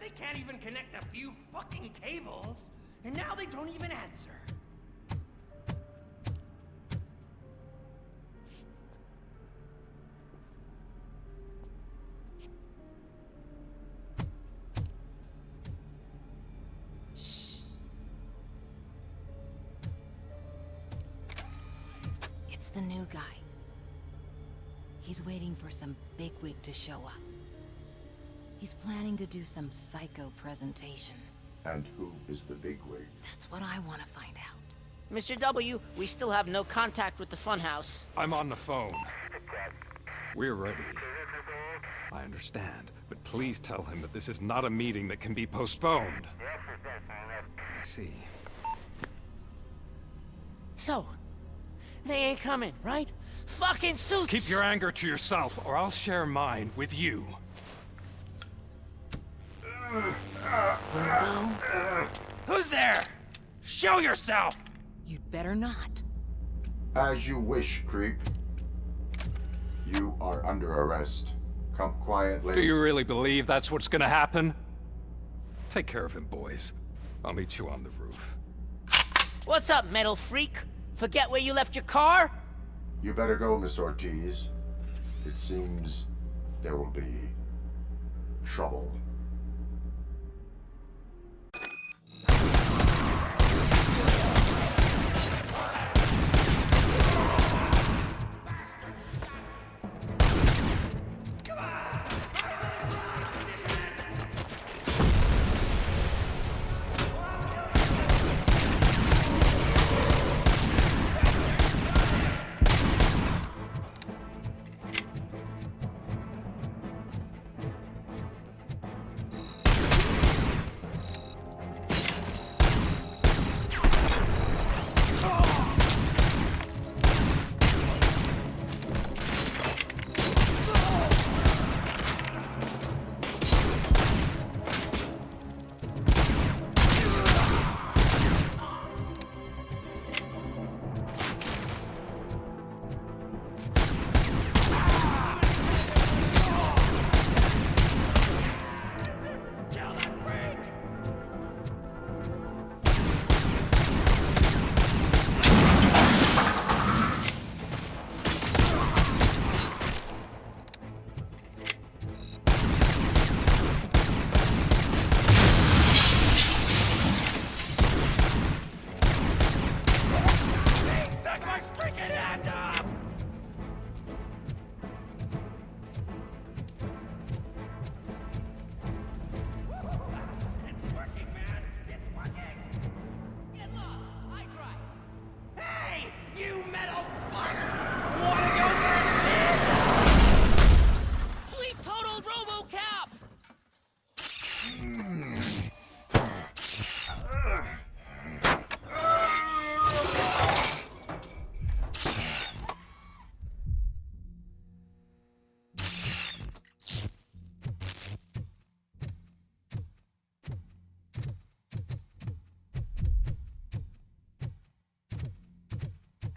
They can't even connect a few fucking cables, and now they don't even answer. Shh. It's the new guy. He's waiting for some bigwig to show up. He's planning to do some psycho presentation. And who is the bigwig? That's what I want to find out. Mr. W, we still have no contact with the funhouse. I'm on the phone. We're ready. I understand, but please tell him that this is not a meeting that can be postponed. I see. So, they ain't coming, right? Fucking suits! Keep your anger to yourself, or I'll share mine with you. Robo? Who's there? Show yourself! You'd better not. As you wish, creep. You are under arrest. Come quietly. Do you really believe that's what's gonna happen? Take care of him, boys. I'll meet you on the roof. What's up, metal freak? Forget where you left your car? You better go, Miss Ortiz. It seems there will be trouble.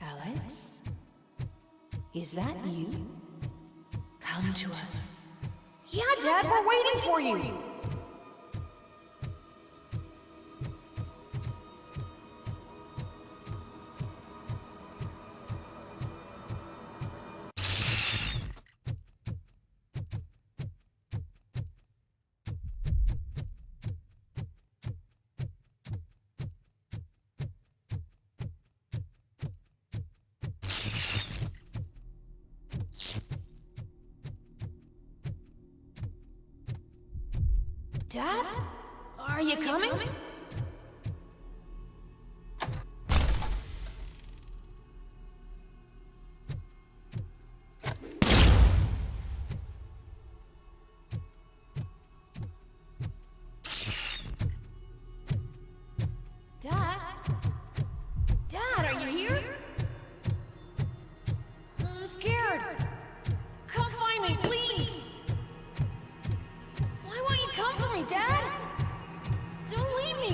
Alex? Is that you? Come to us. Yeah, Dad, we're waiting for you! Dad? Are you coming? Dad? Dad, are you here? I'm scared. Come find me, please. Why won't you come for me, Dad? Don't leave me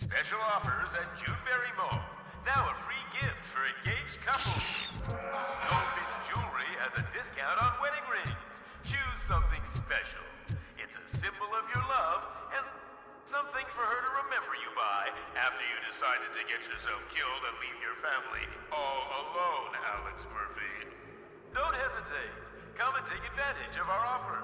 Special offers at Juneberry Mall. Now a free gift for engaged couples. Goldfinch Jewelry has a discount on wedding rings. Choose something special. It's a symbol of your love and something for her to remember you by after you decided to get yourself killed and leave your family all alone, Alex Murphy. Don't hesitate. Come and take advantage of our offer.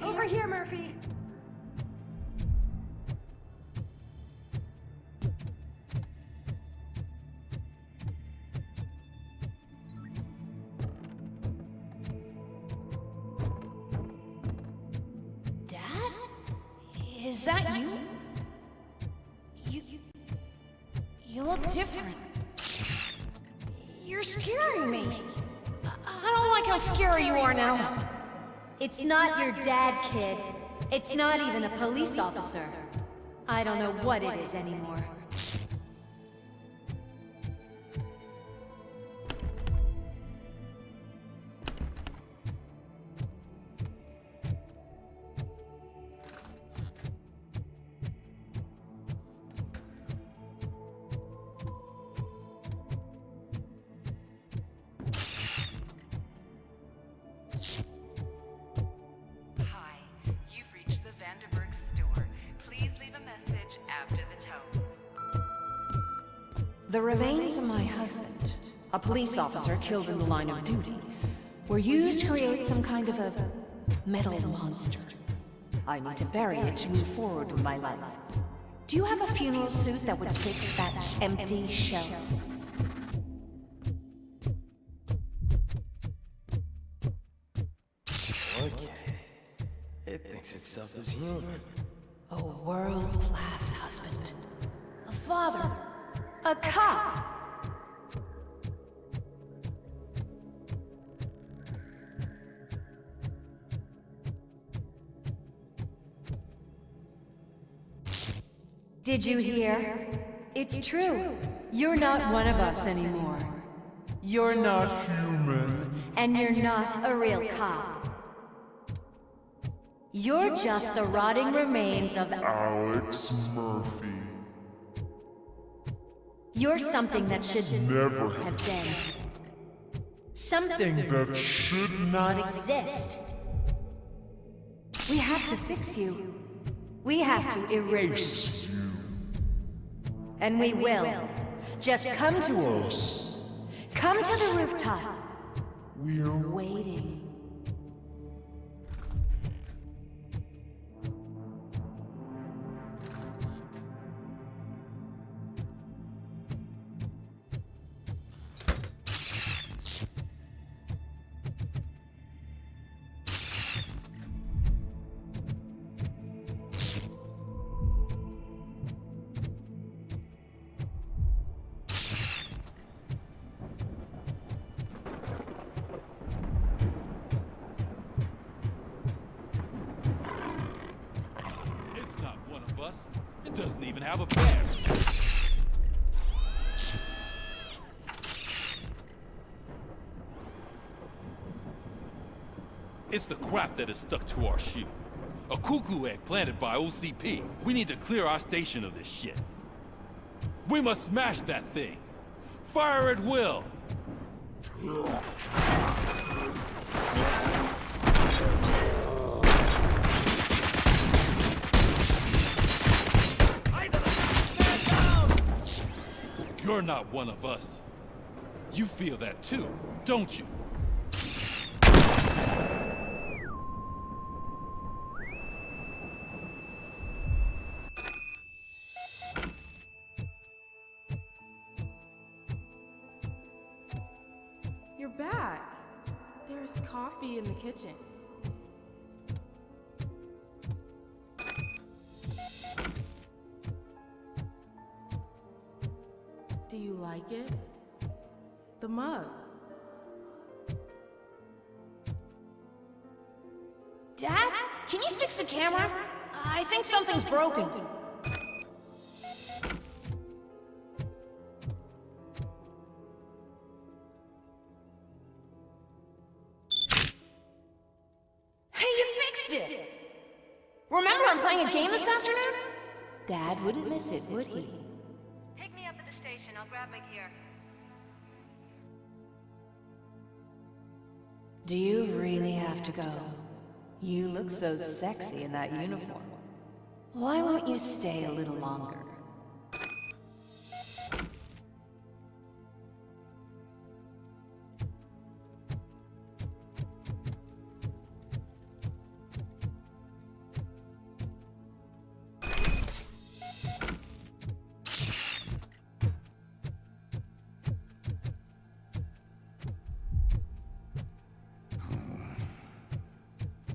Over here, Murphy. Dad? Is that you? You look different. You're scaring me. I don't like how scary you are now. It's not your dad, kid. It's not even a police officer. I don't know what it is anymore. The remains of my husband, a police officer killed in the line of duty, were used to create some kind of a metal monster. I need to bury it to move forward with my life. Do you have a funeral suit that would fit that empty shell? Okay. It thinks itself as human. A world-class husband. A father. A cop! Did you hear? It's true. You're not one of us anymore. You're not human. And you're not a real cop. You're just the rotting remains of Alex Murphy. You're something that should Never have been. something that should Not exist. We have to fix you. We have to erase you. And we will. Just come to us. Come to the rooftop. We're Waiting. It doesn't even have a bed. It's the crap that is stuck to our shoe. A cuckoo egg planted by OCP. We need to clear our station of this shit. We must smash that thing. Fire at will. You're not one of us. You feel that too, don't you? You're back. There's coffee in the kitchen. Do you like it? The mug. Dad? Can you fix the camera? I think something's broken. Hey, you fixed it! Remember I'm playing a game this afternoon? Dad wouldn't miss it, would he? Pick me up at the station. I'll grab my gear. Do you really have to go? You look so sexy in that uniform. Why won't you stay a little longer?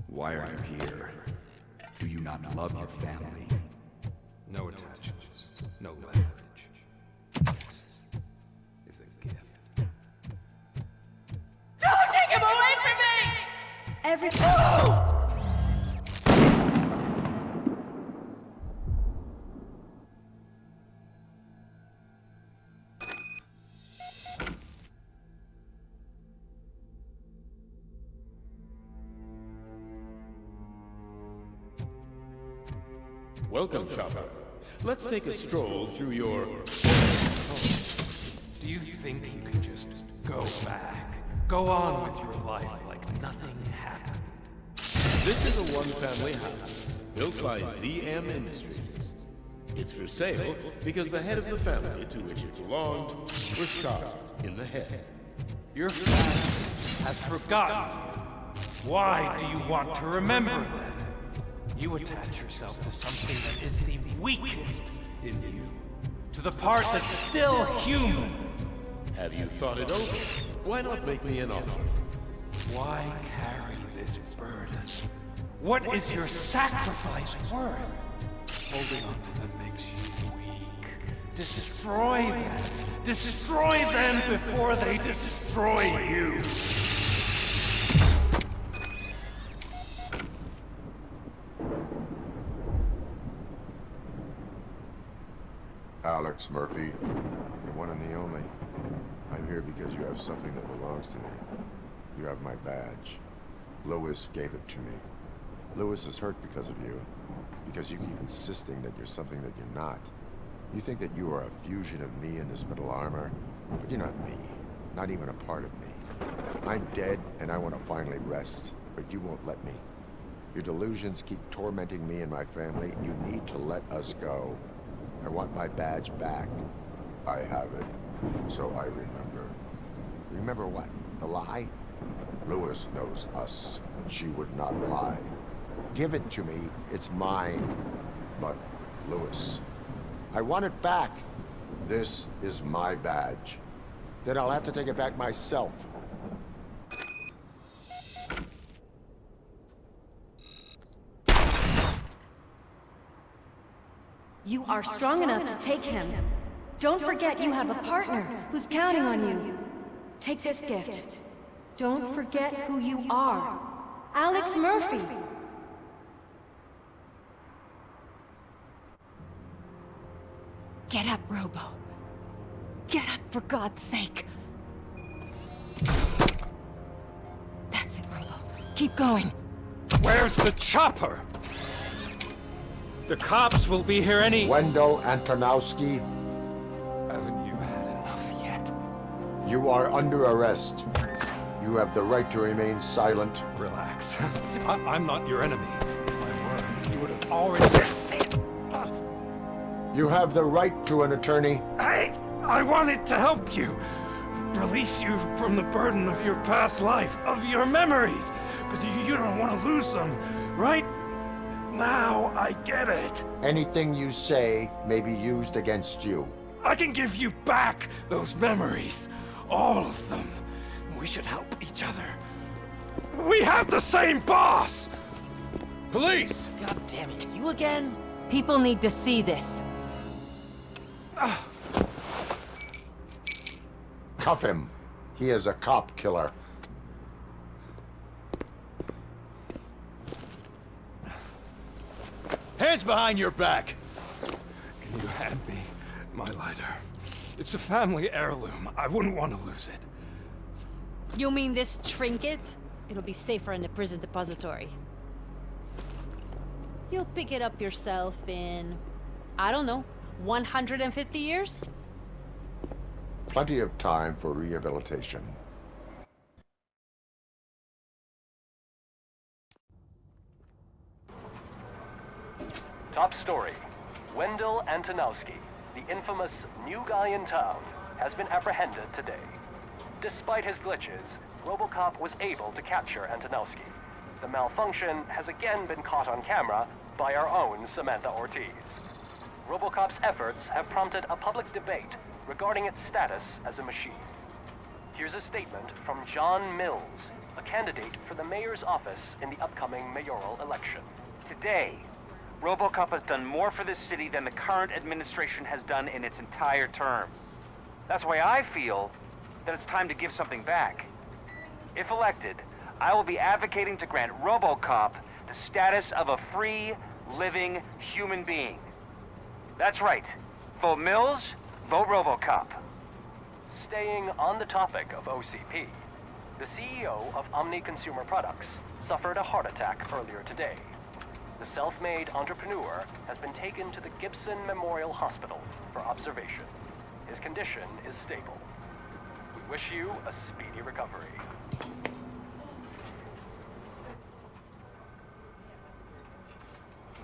Why are you here? Do you not love your family? No attachments, no leverage. This is a gift. Don't take him away from me! Every Welcome, Chopper. Let's take a stroll through your... Do you think you can just go back? Go on with your life like nothing happened? This is a one-family house, built by ZM Industries. It's for sale because the head of the family to which it belonged was shot in the head. Your family has forgotten you. Why do you want to remember them? You attach yourself to something that is the weakest in you. To the part that's still human. Have you thought it over? Why not make me an offer? Why carry this burden? What is your sacrifice worth? Holding on to them makes you weak. Destroy them. Destroy them before they destroy you. Alex Murphy, the one and the only. I'm here because you have something that belongs to me. You have my badge. Lewis gave it to me. Lewis is hurt because of you. Because you keep insisting that you're something that you're not. You think that you are a fusion of me in this metal armor, but you're not me. Not even a part of me. I'm dead, and I want to finally rest, but you won't let me. Your delusions keep tormenting me and my family. You need to let us go. I want my badge back. I have it, so I remember. Remember what? The lie? Lewis knows us. She would not lie. Give it to me. It's mine. But, Lewis, I want it back. This is my badge. Then I'll have to take it back myself. You are strong enough to take him. Don't forget you have a partner who's counting on you. Take this gift. Don't forget who you are. Alex Murphy. Get up, Robo. Get up, for God's sake. That's it, Robo. Keep going. Where's the chopper? The cops will be here any... Wendell Antonowski, Haven't you had enough yet? you are under arrest. You have the right to remain silent. Relax. I'm not your enemy. If I were, you would have already... You have the right to an attorney. I wanted to help you. Release you from the burden of your past life, of your memories. But you don't want to lose them, right? Now I get it. Anything you say may be used against you. I can give you back those memories. All of them. We should help each other. We have the same boss! Police! God damn it, you again? People need to see this. Cuff him. He is a cop killer. Hands behind your back! Can you hand me my lighter? It's a family heirloom. I wouldn't want to lose it. You mean this trinket? It'll be safer in the prison depository. You'll pick it up yourself in, I don't know, 150 years? Plenty of time for rehabilitation. Top story. Wendell Antonowski, the infamous new guy in town, has been apprehended today. Despite his glitches, RoboCop was able to capture Antonowski. The malfunction has again been caught on camera by our own Samantha Ortiz. RoboCop's efforts have prompted a public debate regarding its status as a machine. Here's a statement from John Mills, a candidate for the mayor's office in the upcoming mayoral election. Today, RoboCop has done more for this city than the current administration has done in its entire term. That's why I feel that it's time to give something back. If elected, I will be advocating to grant RoboCop the status of a free, living human being. That's right. Vote Mills, vote RoboCop. Staying on the topic of OCP, the CEO of Omni Consumer Products suffered a heart attack earlier today. The self-made entrepreneur has been taken to the Gibson Memorial Hospital for observation. His condition is stable. We wish you a speedy recovery.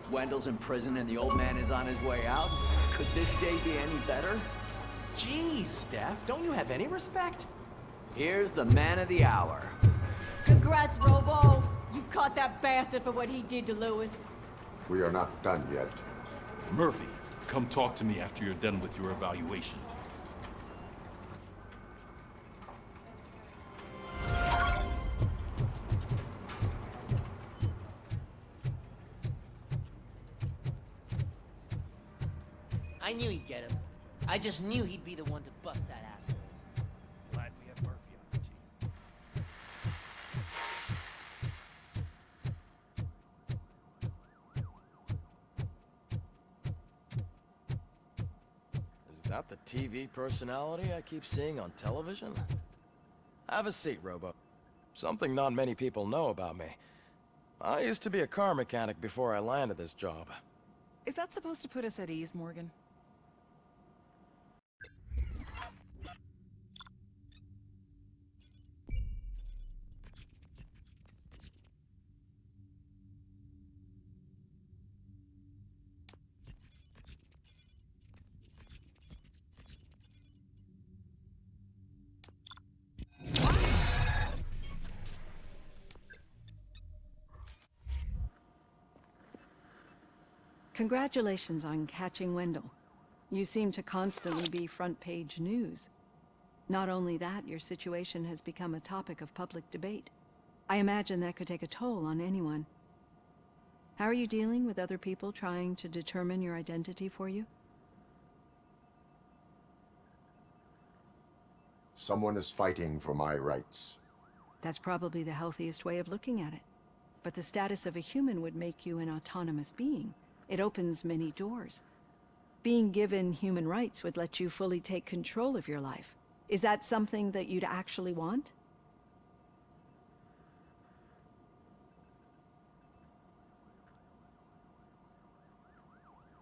Wendell's in prison and the old man is on his way out. Could this day be any better? Jeez, Steph, don't you have any respect? Here's the man of the hour. Congrats, Robo! You caught that bastard for what he did to Lewis. We are not done yet. Murphy, come talk to me after you're done with your evaluation. I knew he'd get him. I just knew he'd be the one to bust that asshole. Glad we have Murphy on the team. Is that the TV personality I keep seeing on television? Have a seat, Robo. Something not many people know about me. I used to be a car mechanic before I landed this job. Is that supposed to put us at ease, Morgan? Congratulations on catching Wendell. You seem to constantly be front-page news. Not only that, your situation has become a topic of public debate. I imagine that could take a toll on anyone. How are you dealing with other people trying to determine your identity for you? Someone is fighting for my rights. That's probably the healthiest way of looking at it. But the status of a human would make you an autonomous being. It opens many doors. Being given human rights would let you fully take control of your life. Is that something that you'd actually want?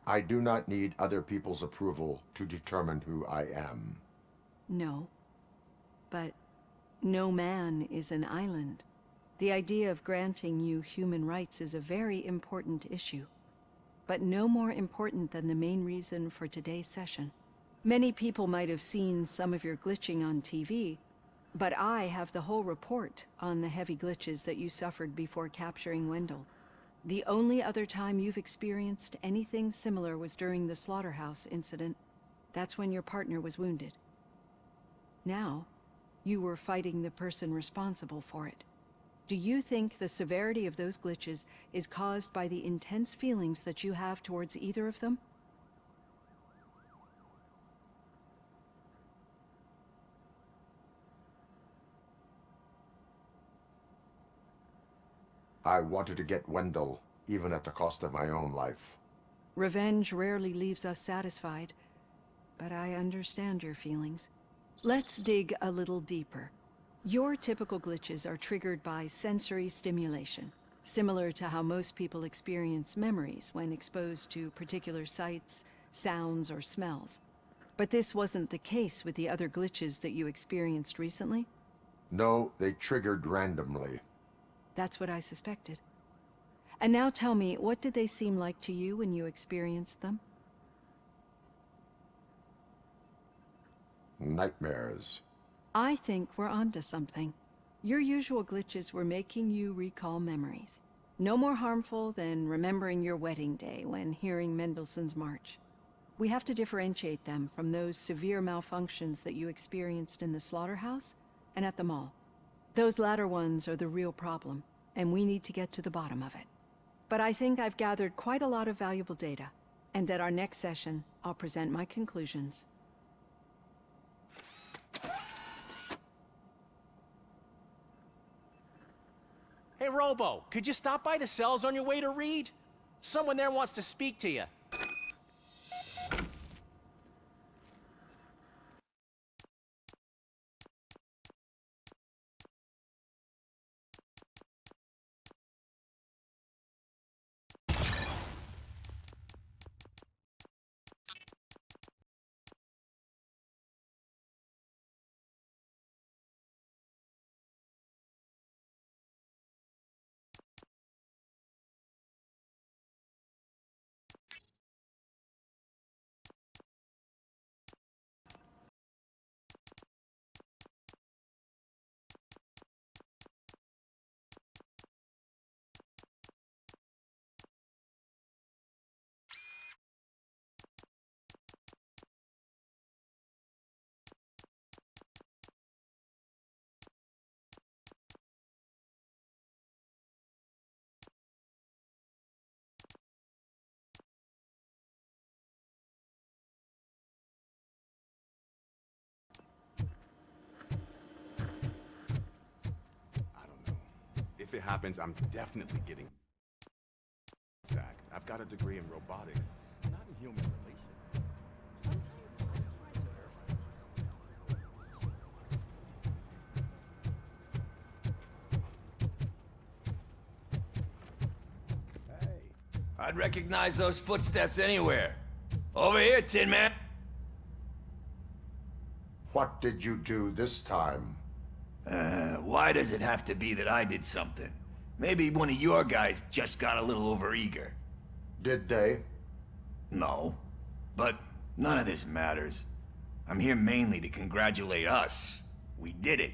I do not need other people's approval to determine who I am. No. But no man is an island. The idea of granting you human rights is a very important issue. But no more important than the main reason for today's session. Many people might have seen some of your glitching on TV, but I have the whole report on the heavy glitches that you suffered before capturing Wendell. The only other time you've experienced anything similar was during the slaughterhouse incident. That's when your partner was wounded. Now, you were fighting the person responsible for it. Do you think the severity of those glitches is caused by the intense feelings that you have towards either of them? I wanted to get Wendell, even at the cost of my own life. Revenge rarely leaves us satisfied, but I understand your feelings. Let's dig a little deeper. Your typical glitches are triggered by sensory stimulation, similar to how most people experience memories when exposed to particular sights, sounds, or smells. But this wasn't the case with the other glitches that you experienced recently? No, they triggered randomly. That's what I suspected. And now tell me, what did they seem like to you when you experienced them? Nightmares. I think we're onto something. Your usual glitches were making you recall memories. No more harmful than remembering your wedding day when hearing Mendelssohn's March. We have to differentiate them from those severe malfunctions that you experienced in the slaughterhouse and at the mall. Those latter ones are the real problem, and we need to get to the bottom of it. But I think I've gathered quite a lot of valuable data, and at our next session, I'll present my conclusions. Hey, Robo, could you stop by the cells on your way to Reed? Someone there wants to speak to you. If it happens, I'm definitely getting sacked. I've got a degree in robotics, not in human relations. I'd recognize those footsteps anywhere. Over here, Tin Man. What did you do this time? Why does it have to be that I did something? Maybe one of your guys just got a little overeager. Did they? No. But none of this matters. I'm here mainly to congratulate us. We did it.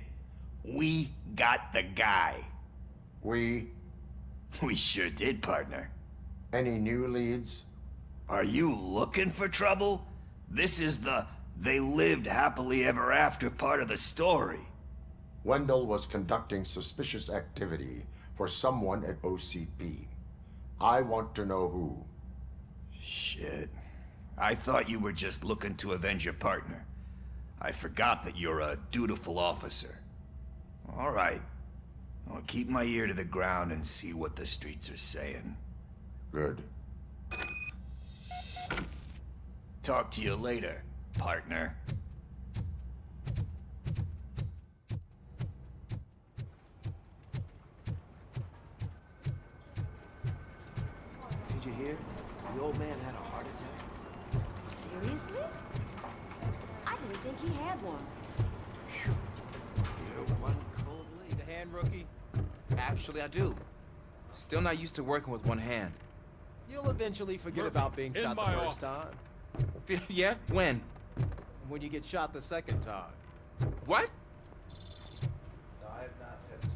We got the guy. We sure did, partner. Any new leads? Are you looking for trouble? This is the "they lived happily ever after" part of the story. Wendell was conducting suspicious activity for someone at OCP. I want to know who. Shit. I thought you were just looking to avenge your partner. I forgot that you're a dutiful officer. All right. I'll keep my ear to the ground and see what the streets are saying. Good. Talk to you later, partner. Did you hear? The old man had a heart attack. Seriously? I didn't think he had one. You're one cold lead. The hand, rookie? Actually, I do. Still not used to working with one hand. You'll eventually forget Murphy, about being in shot the my first office. time. Yeah? When? When you get shot the second time. What? No, I have not touched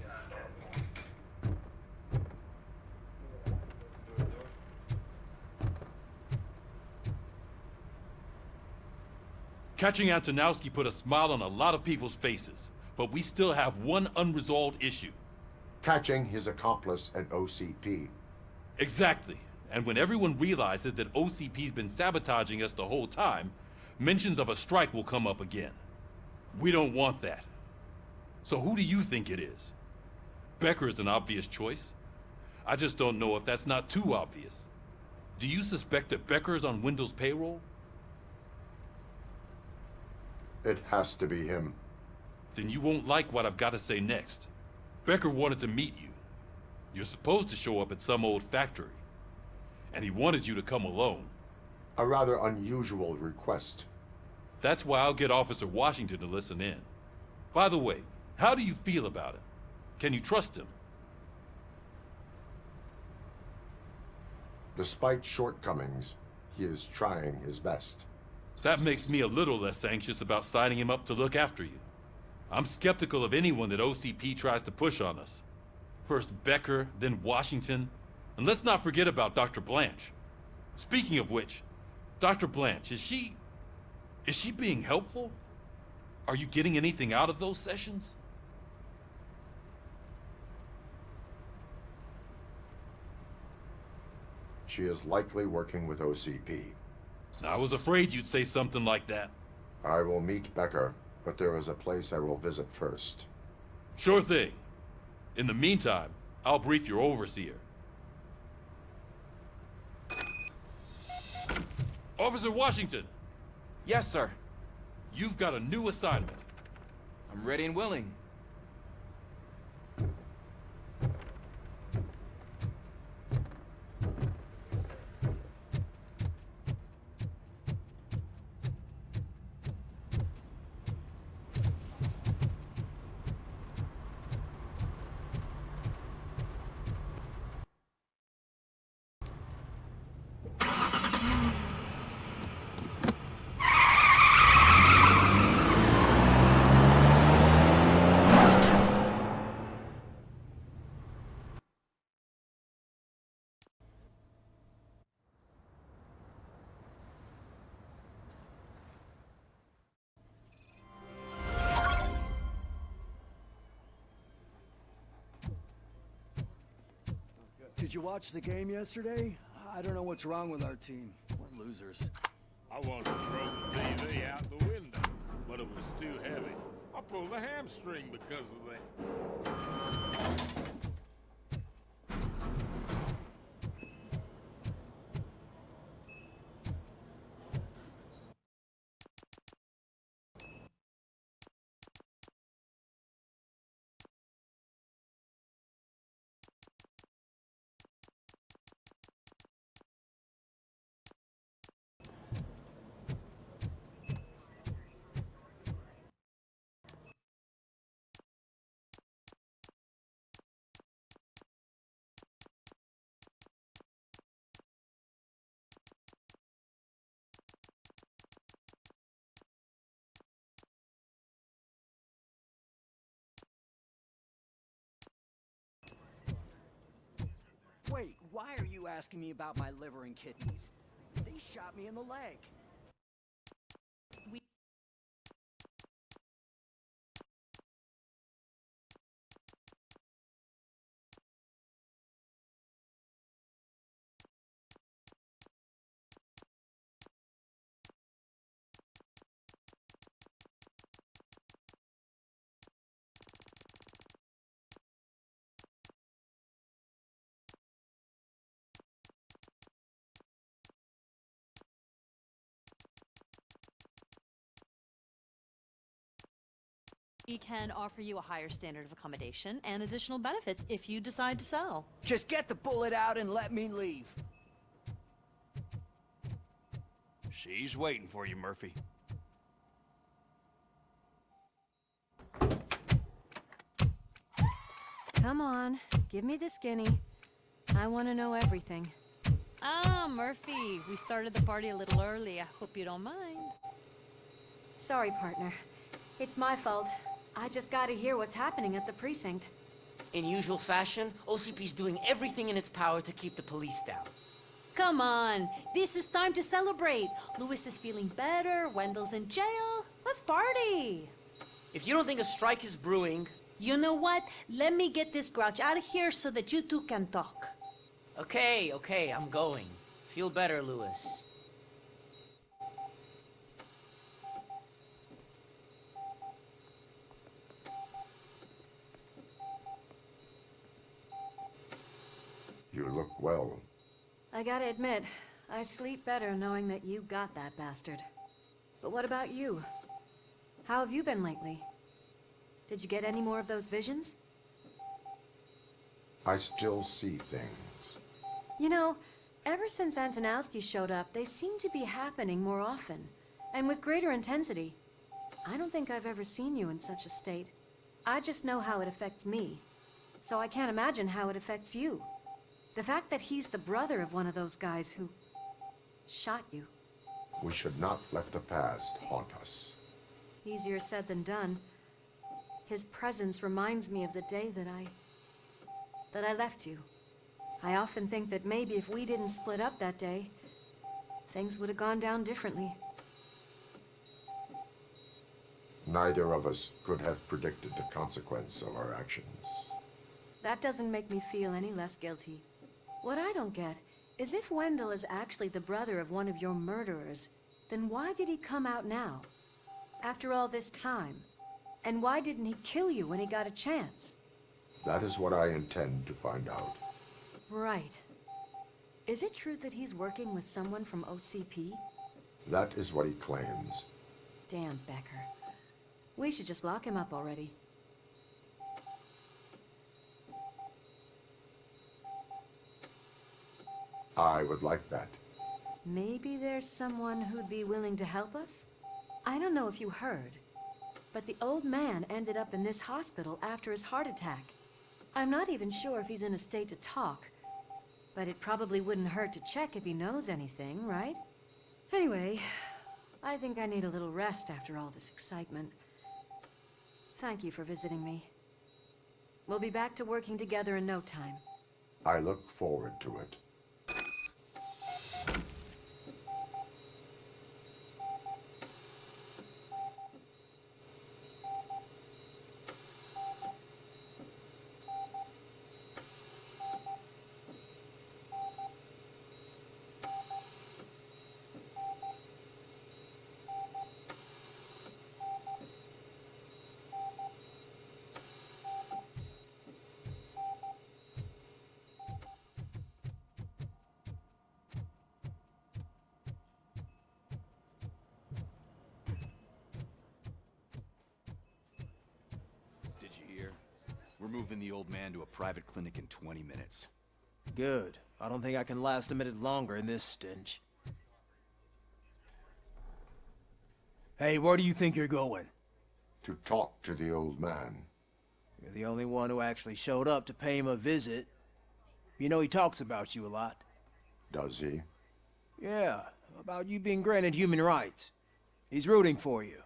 Catching Antonowski put a smile on a lot of people's faces, but we still have one unresolved issue. Catching his accomplice at OCP. Exactly. And when everyone realizes that OCP's been sabotaging us the whole time, mentions of a strike will come up again. We don't want that. So who do you think it is? Becker is an obvious choice. I just don't know if that's not too obvious. Do you suspect that Becker's on Wendell's payroll? It has to be him. Then you won't like what I've got to say next. Becker wanted to meet you. You're supposed to show up at some old factory. And he wanted you to come alone. A rather unusual request. That's why I'll get Officer Washington to listen in. By the way, how do you feel about him? Can you trust him? Despite shortcomings, he is trying his best. That makes me a little less anxious about signing him up to look after you. I'm skeptical of anyone that OCP tries to push on us. First Becker, then Washington, and let's not forget about Dr. Blanche. Speaking of which, Dr. Blanche, is she being helpful? Are you getting anything out of those sessions? She is likely working with OCP. I was afraid you'd say something like that. I will meet Becker, but there is a place I will visit first. Sure thing. In the meantime, I'll brief your overseer. Officer Washington! Yes, sir. You've got a new assignment. I'm ready and willing. Did you watch the game yesterday? I don't know what's wrong with our team. We're losers. I wanted to throw the TV out the window, but it was too heavy. I pulled a hamstring because of that. Wait, why are you asking me about my liver and kidneys? They shot me in the leg. We can offer you a higher standard of accommodation and additional benefits if you decide to sell. Just get the bullet out and let me leave. She's waiting for you, Murphy. Come on, give me the skinny. I want to know everything. Ah, Murphy, we started the party a little early. I hope you don't mind. Sorry, partner. It's my fault. I just gotta hear what's happening at the precinct. In usual fashion, OCP's doing everything in its power to keep the police down. Come on, this is time to celebrate. Louis is feeling better, Wendell's in jail. Let's party. If you don't think a strike is brewing... You know what? Let me get this grouch out of here so that you two can talk. Okay, I'm going. Feel better, Louis. You look well. I gotta admit, I sleep better knowing that you got that bastard. But what about you? How have you been lately? Did you get any more of those visions? I still see things. You know, ever since Antonowski showed up, they seem to be happening more often, and with greater intensity. I don't think I've ever seen you in such a state. I just know how it affects me, so I can't imagine how it affects you. The fact that he's the brother of one of those guys who shot you. We should not let the past haunt us. Easier said than done. His presence reminds me of the day that I left you. I often think that maybe if we didn't split up that day, things would have gone down differently. Neither of us could have predicted the consequence of our actions. That doesn't make me feel any less guilty. What I don't get is if Wendell is actually the brother of one of your murderers, then why did he come out now? After all this time? And why didn't he kill you when he got a chance? That is what I intend to find out. Right. Is it true that he's working with someone from OCP? That is what he claims. Damn, Becker. We should just lock him up already. I would like that. Maybe there's someone who'd be willing to help us? I don't know if you heard, but the old man ended up in this hospital after his heart attack. I'm not even sure if he's in a state to talk, but it probably wouldn't hurt to check if he knows anything, right? Anyway, I think I need a little rest after all this excitement. Thank you for visiting me. We'll be back to working together in no time. I look forward to it. Did you hear? We're moving the old man to a private clinic in 20 minutes. Good. I don't think I can last a minute longer in this stench. Hey, where do you think you're going? To talk to the old man. You're the only one who actually showed up to pay him a visit. You know he talks about you a lot. Does he? Yeah, about you being granted human rights. He's rooting for you.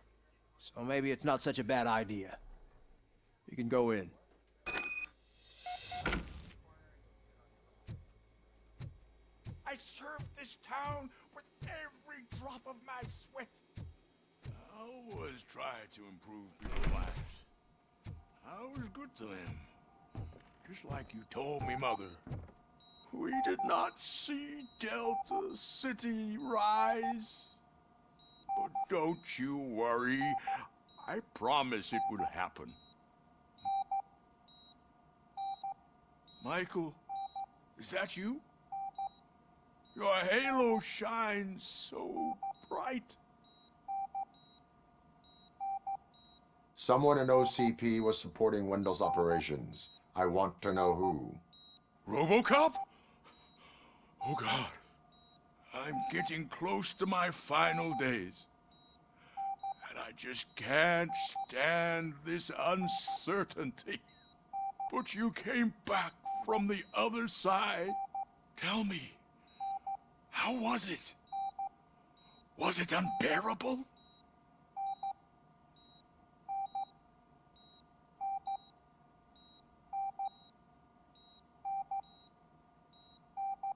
So maybe it's not such a bad idea. You can go in. I served this town with every drop of my sweat. I always try to improve people's lives. I was good to them. Just like you told me, Mother. We did not see Delta City rise. But don't you worry. I promise it will happen. Michael, is that you? Your halo shines so bright. Someone in OCP was supporting Wendell's operations. I want to know who. RoboCop? Oh God. I'm getting close to my final days. And I just can't stand this uncertainty. But you came back from the other side. Tell me, how was it? Was it unbearable?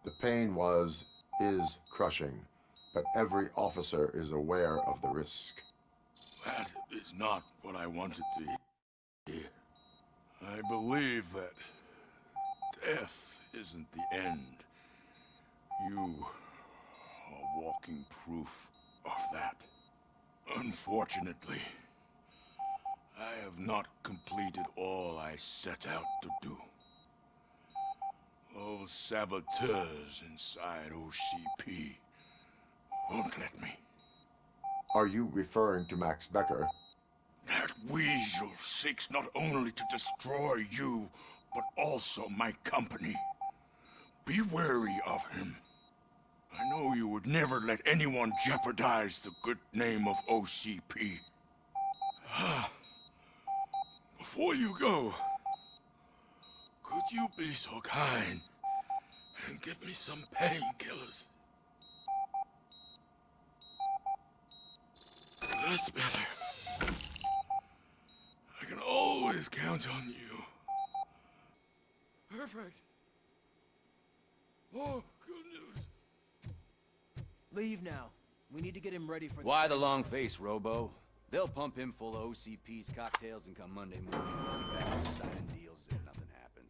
The pain is crushing, but every officer is aware of the risk. That is not what I wanted to hear. I believe that death isn't the end. You are walking proof of that. Unfortunately, I have not completed all I set out to do. Those those saboteurs inside OCP won't let me. Are you referring to Max Becker? That weasel seeks not only to destroy you, but also my company. Be wary of him. I know you would never let anyone jeopardize the good name of OCP. Before you go, could you be so kind and give me some painkillers? That's better. I can always count on you. Perfect. Oh, good news. Leave now. We need to get him ready for Why the long face, Robo? They'll pump him full of OCP's cocktails and come Monday morning, we'll be back to signing deals as if nothing happened.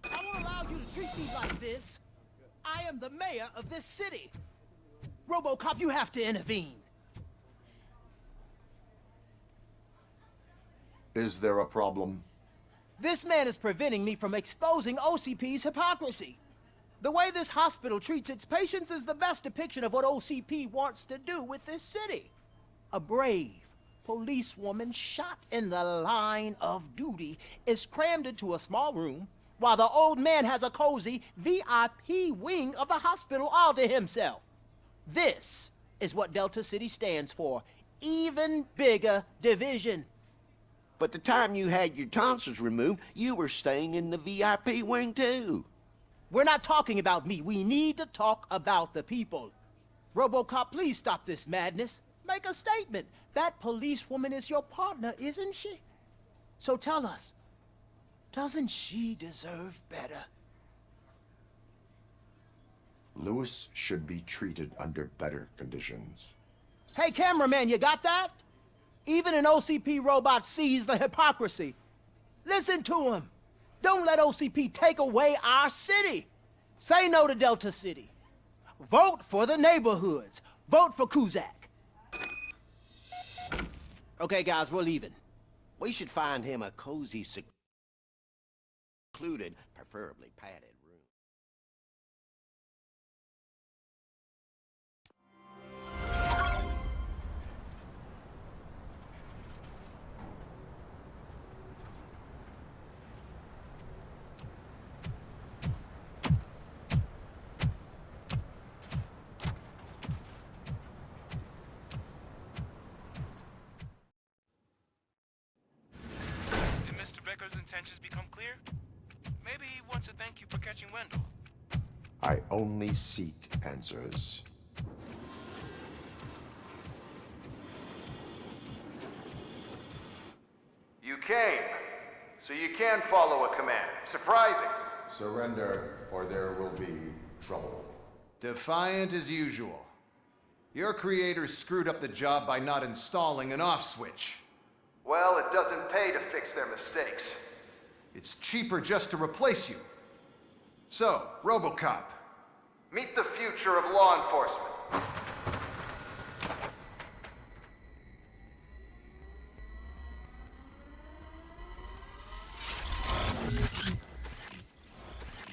I won't allow you to treat me like this. I am the mayor of this city. RoboCop, you have to intervene. Is there a problem? This man is preventing me from exposing OCP's hypocrisy. The way this hospital treats its patients is the best depiction of what OCP wants to do with this city. A brave policewoman shot in the line of duty is crammed into a small room while the old man has a cozy VIP wing of the hospital all to himself. This is what Delta City stands for. Even bigger division. But the time you had your tonsils removed, you were staying in the VIP wing too. We're not talking about me. We need to talk about the people. RoboCop, please stop this madness. Make a statement. That policewoman is your partner, isn't she? So tell us, doesn't she deserve better? Lewis should be treated under better conditions. Hey, cameraman, you got that? Even an OCP robot sees the hypocrisy. Listen to him. Don't let OCP take away our city. Say no to Delta City. Vote for the neighborhoods. Vote for Kuzak. Okay, guys, we're leaving. We should find him a cozy, secluded, preferably padded room. Intentions become clear? Maybe he wants to thank you for catching Wendell. I only seek answers. You came, so you can follow a command. Surprising. Surrender, or there will be trouble. Defiant as usual. Your creators screwed up the job by not installing an off switch. Well, it doesn't pay to fix their mistakes. It's cheaper just to replace you. So, RoboCop, meet the future of law enforcement.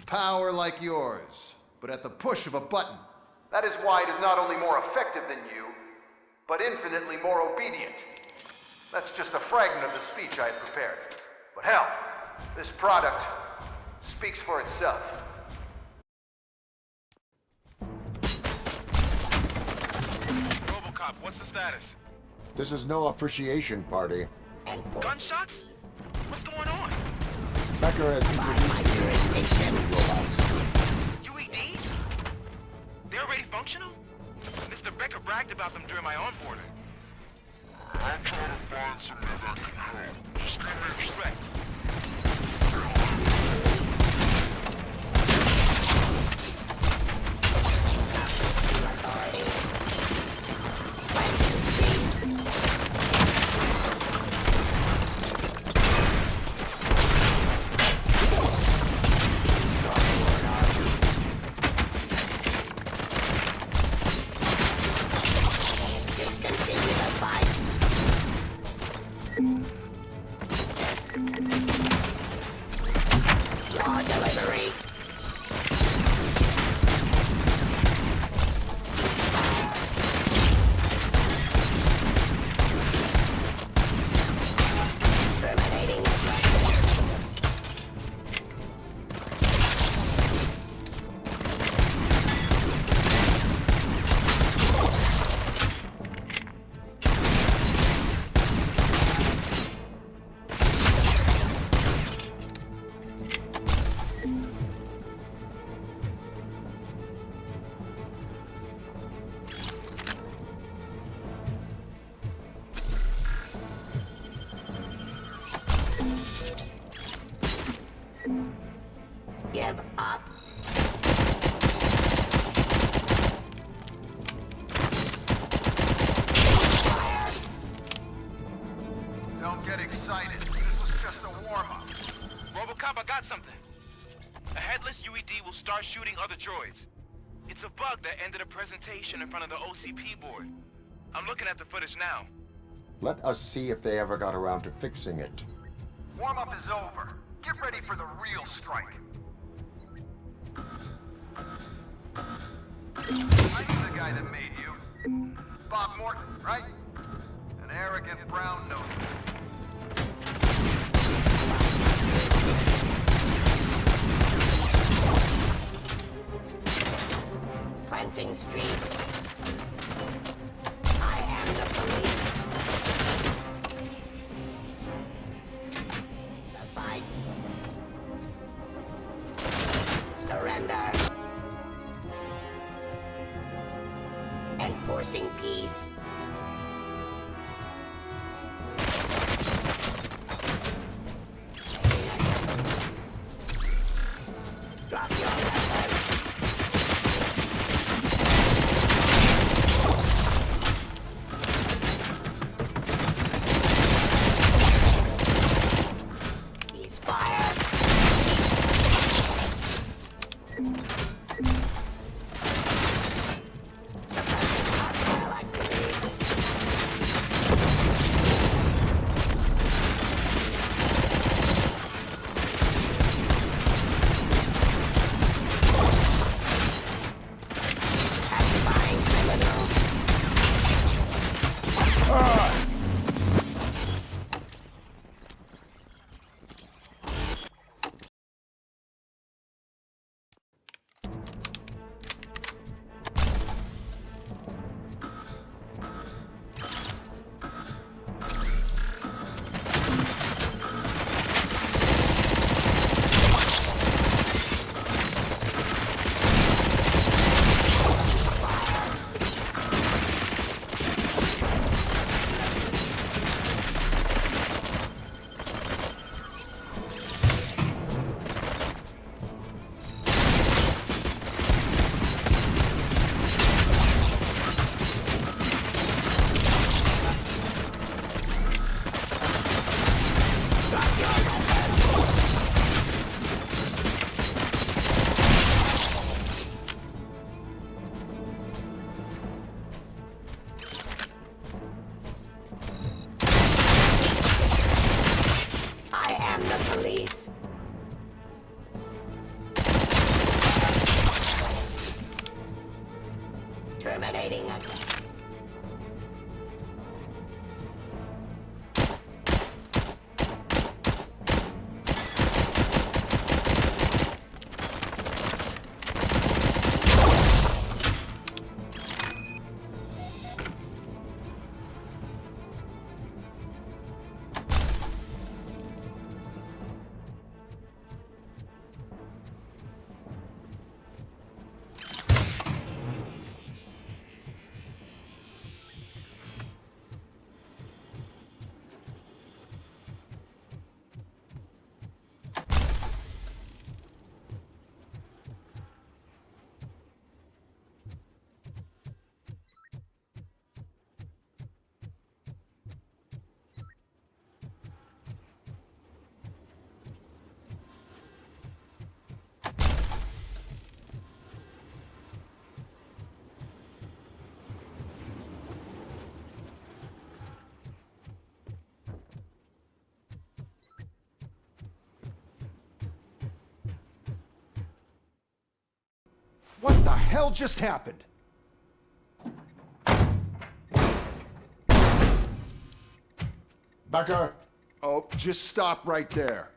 Power like yours, but at the push of a button. That is why it is not only more effective than you, but infinitely more obedient. That's just a fragment of the speech I had prepared. But hell, this product speaks for itself. RoboCop, what's the status? This is no appreciation party. Gunshots? What's going on? Becker has introduced me to the robots. UEDs? They're already functional? Mr. Becker bragged about them during my onboarding. I'll try to find something I can help. Just give me a sec. Just continue to fight. Don't get excited. This was just a warm-up. RoboCop, I got something. A headless UED will start shooting other droids. It's a bug that ended a presentation in front of the OCP board. I'm looking at the footage now. Let us see if they ever got around to fixing it. Warm-up is over. Get ready for the real strike. I knew the guy that made you. Bob Morton, right? An arrogant brown-nosed. Cleansing streets. I am the police. The fight. Surrender. Enforcing peace. Drop your weapon. He's fired. I am the police. Terminating us. What the hell just happened? Becker! Oh, just stop right there.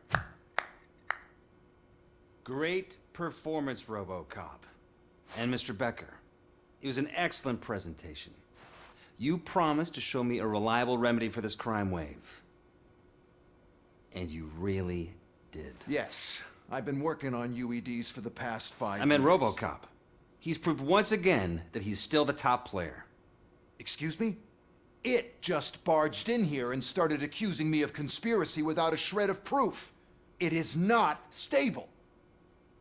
Great performance, RoboCop. And Mr. Becker. It was an excellent presentation. You promised to show me a reliable remedy for this crime wave. And you really did. Yes, I've been working on UEDs for the past 5 years. I meant RoboCop. He's proved once again that he's still the top player. Excuse me? It just barged in here and started accusing me of conspiracy without a shred of proof. It is not stable.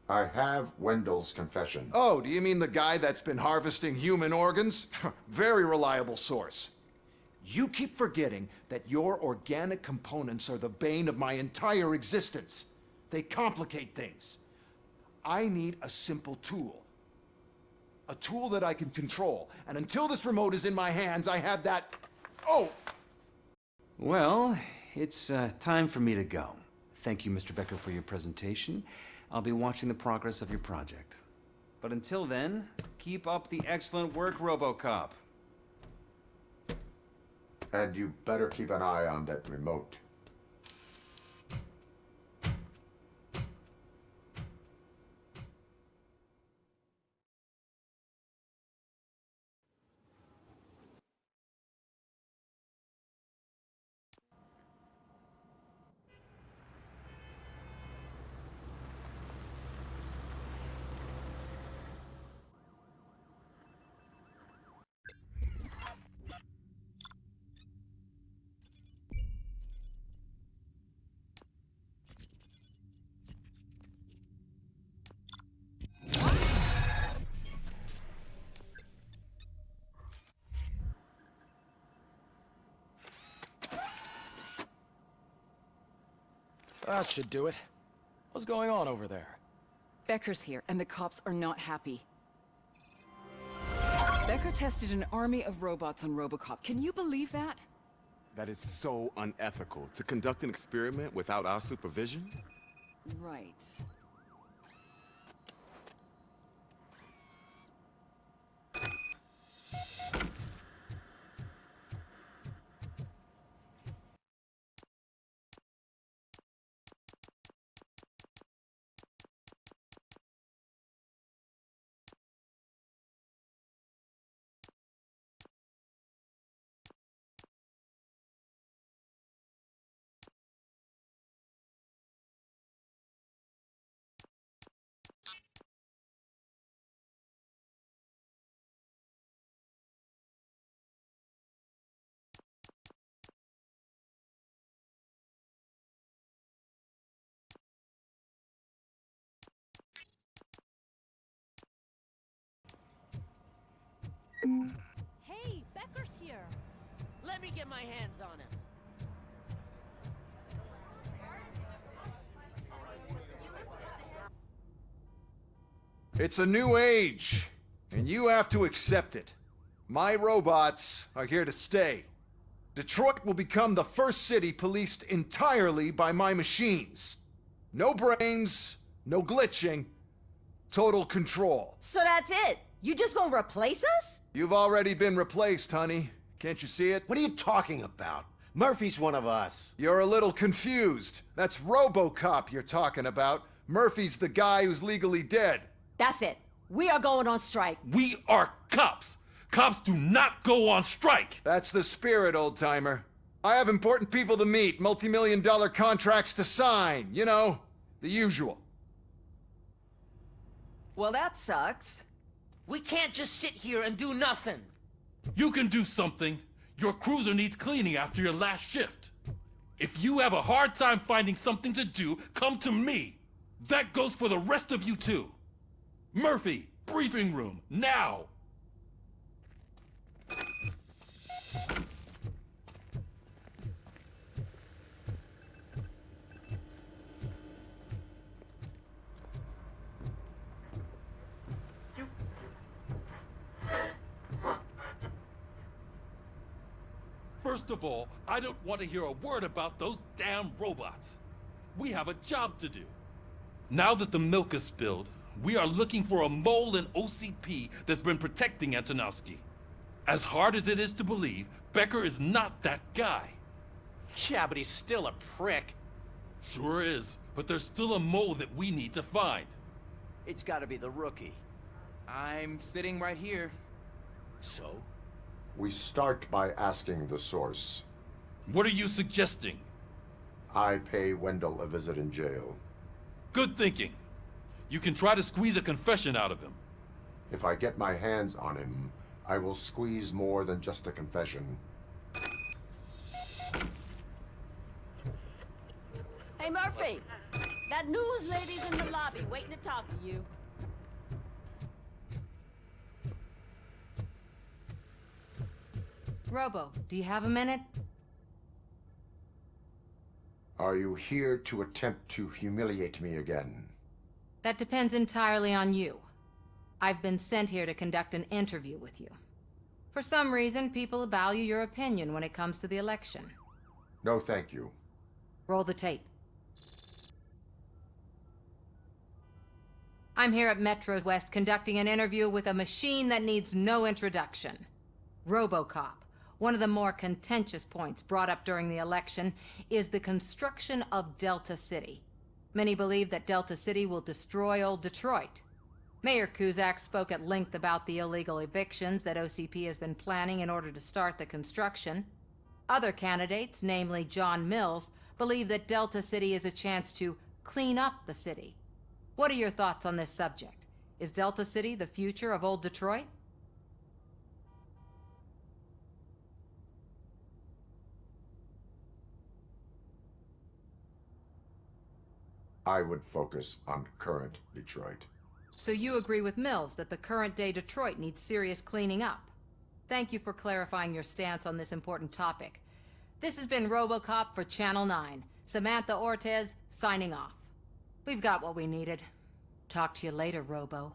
I have Wendell's confession. Oh, do you mean the guy that's been harvesting human organs? Very reliable source. You keep forgetting that your organic components are the bane of my entire existence. They complicate things. I need a simple tool. A tool that I can control. And until this remote is in my hands, I have that... Oh! Well, it's time for me to go. Thank you, Mr. Becker, for your presentation. I'll be watching the progress of your project. But until then, keep up the excellent work, RoboCop. And you better keep an eye on that remote. That should do it. What's going on over there? Becker's here, and the cops are not happy. Becker tested an army of robots on RoboCop. Can you believe that? That is so unethical. To conduct an experiment without our supervision? Right. Hey, Becker's here. Let me get my hands on him. It's a new age, and you have to accept it. My robots are here to stay. Detroit will become the first city policed entirely by my machines. No brains, no glitching, total control. So that's it? You just gonna replace us? You've already been replaced, honey. Can't you see it? What are you talking about? Murphy's one of us. You're a little confused. That's RoboCop you're talking about. Murphy's the guy who's legally dead. That's it. We are going on strike. We are cops. Cops do not go on strike. That's the spirit, old-timer. I have important people to meet, multi-million-dollar contracts to sign. You know, the usual. Well, that sucks. We can't just sit here and do nothing. You can do something. Your cruiser needs cleaning after your last shift. If you have a hard time finding something to do, come to me. That goes for the rest of you too. Murphy, briefing room, now! First of all, I don't want to hear a word about those damn robots. We have a job to do. Now that the milk is spilled, we are looking for a mole in OCP that's been protecting Antonowski. As hard as it is to believe, Becker is not that guy. Yeah, but he's still a prick. Sure is, but there's still a mole that we need to find. It's gotta be the rookie. I'm sitting right here. So? We start by asking the source. What are you suggesting? I pay Wendell a visit in jail. Good thinking. You can try to squeeze a confession out of him. If I get my hands on him, I will squeeze more than just a confession. Hey, Murphy. That news lady's in the lobby waiting to talk to you. Robo, do you have a minute? Are you here to attempt to humiliate me again? That depends entirely on you. I've been sent here to conduct an interview with you. For some reason, people value your opinion when it comes to the election. No, thank you. Roll the tape. I'm here at Metro West conducting an interview with a machine that needs no introduction. RoboCop. One of the more contentious points brought up during the election is the construction of Delta City. Many believe that Delta City will destroy old Detroit. Mayor Cusack spoke at length about the illegal evictions that OCP has been planning in order to start the construction. Other candidates, namely John Mills, believe that Delta City is a chance to clean up the city. What are your thoughts on this subject? Is Delta City the future of old Detroit? I would focus on current Detroit. So you agree with Mills that the current-day Detroit needs serious cleaning up? Thank you for clarifying your stance on this important topic. This has been RoboCop for Channel 9. Samantha Ortez, signing off. We've got what we needed. Talk to you later, Robo.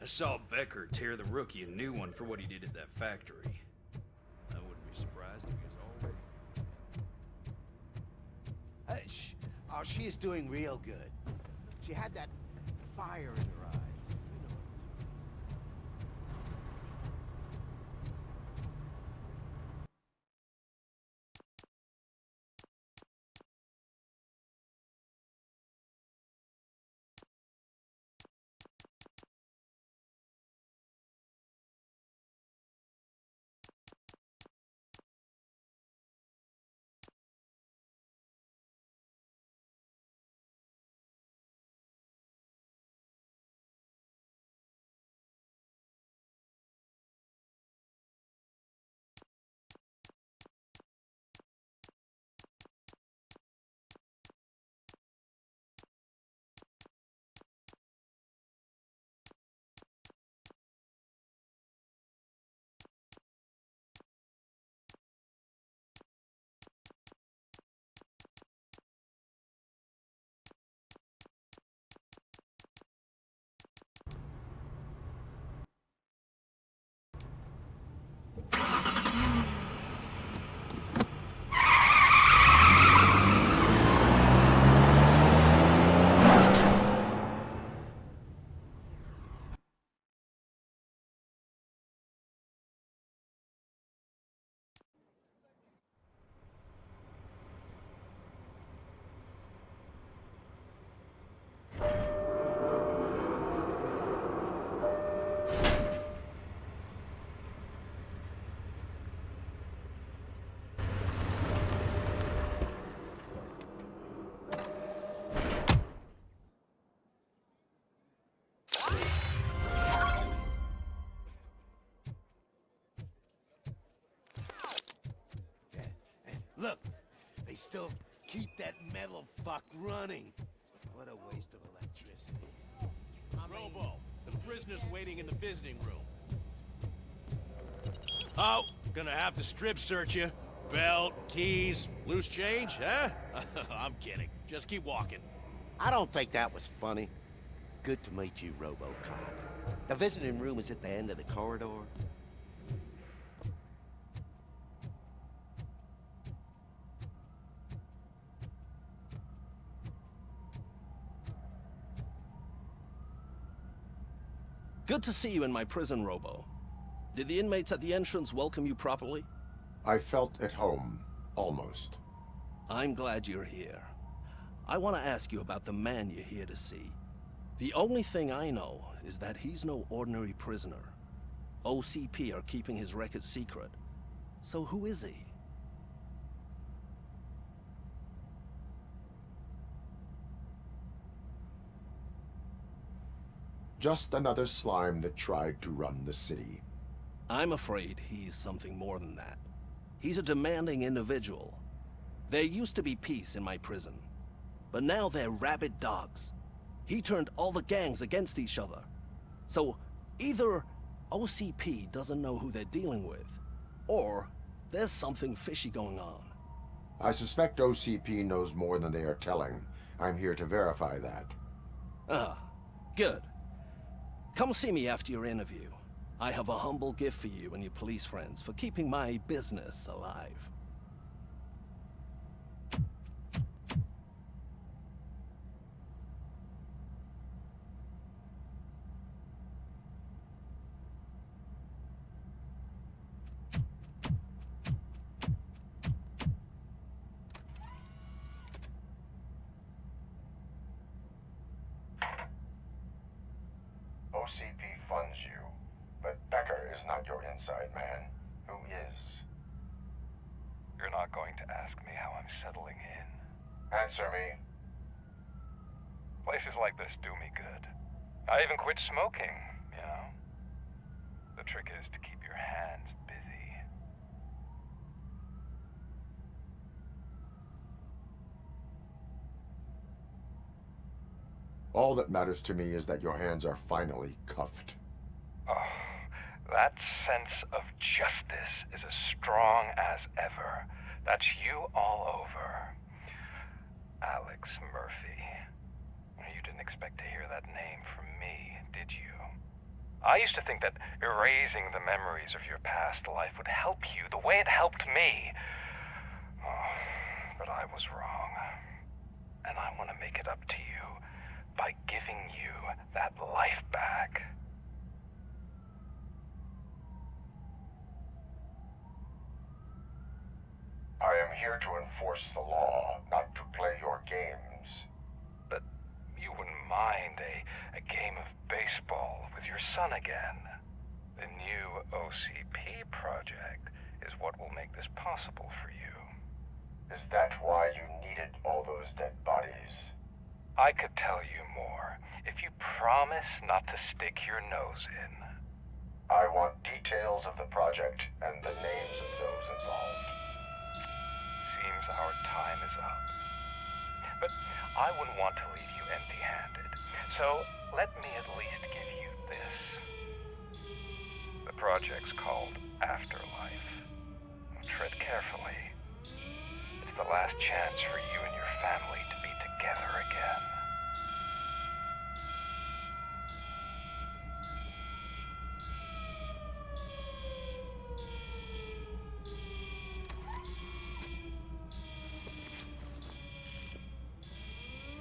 I saw Becker tear the rookie a new one for what he did at that factory. I wouldn't be surprised if he was already... Oh, she is doing real good. She had that fire in her eyes. Look, they still keep that metal fuck running. What a waste of electricity. Robo, the prisoner's waiting in the visiting room. Oh, gonna have to strip search you. Belt, keys, loose change, huh? I'm kidding. Just keep walking. I don't think that was funny. Good to meet you, RoboCop. The visiting room is at the end of the corridor. Good to see you in my prison, Robo. Did the inmates at the entrance welcome you properly? I felt at home, almost. I'm glad you're here. I want to ask you about the man you're here to see. The only thing I know is that he's no ordinary prisoner. OCP are keeping his record secret. So who is he? Just another slime that tried to run the city. I'm afraid he's something more than that. He's a demanding individual. There used to be peace in my prison, but now they're rabid dogs. He turned all the gangs against each other. So either OCP doesn't know who they're dealing with, or there's something fishy going on. I suspect OCP knows more than they are telling. I'm here to verify that. Ah, good. Come see me after your interview. I have a humble gift for you and your police friends for keeping my business alive. OCP funds you, but Becker is not your inside man. Who is? You're not going to ask me how I'm settling in. Answer me. Places like this do me good. I even quit smoking, you know. The trick is to keep your hands busy. All that matters to me is that your hands are finally cuffed. Oh, that sense of justice is as strong as ever. That's you all over. Alex Murphy. You didn't expect to hear that name from me, did you? I used to think that erasing the memories of your past life would help you the way it helped me. Oh, but I was wrong. And I want to make it up to you by giving you that life back. I am here to enforce the law, not to play your games. But you wouldn't mind a game of baseball with your son again. The new OCP project is what will make this possible for you. Is that why you needed all those dead bodies? I could tell you more if you promise not to stick your nose in. I want details of the project and the names of those involved. Seems our time is up. But I wouldn't want to leave you empty-handed. So let me at least give you this. The project's called Afterlife. Tread carefully. It's the last chance for you and your family to be together again.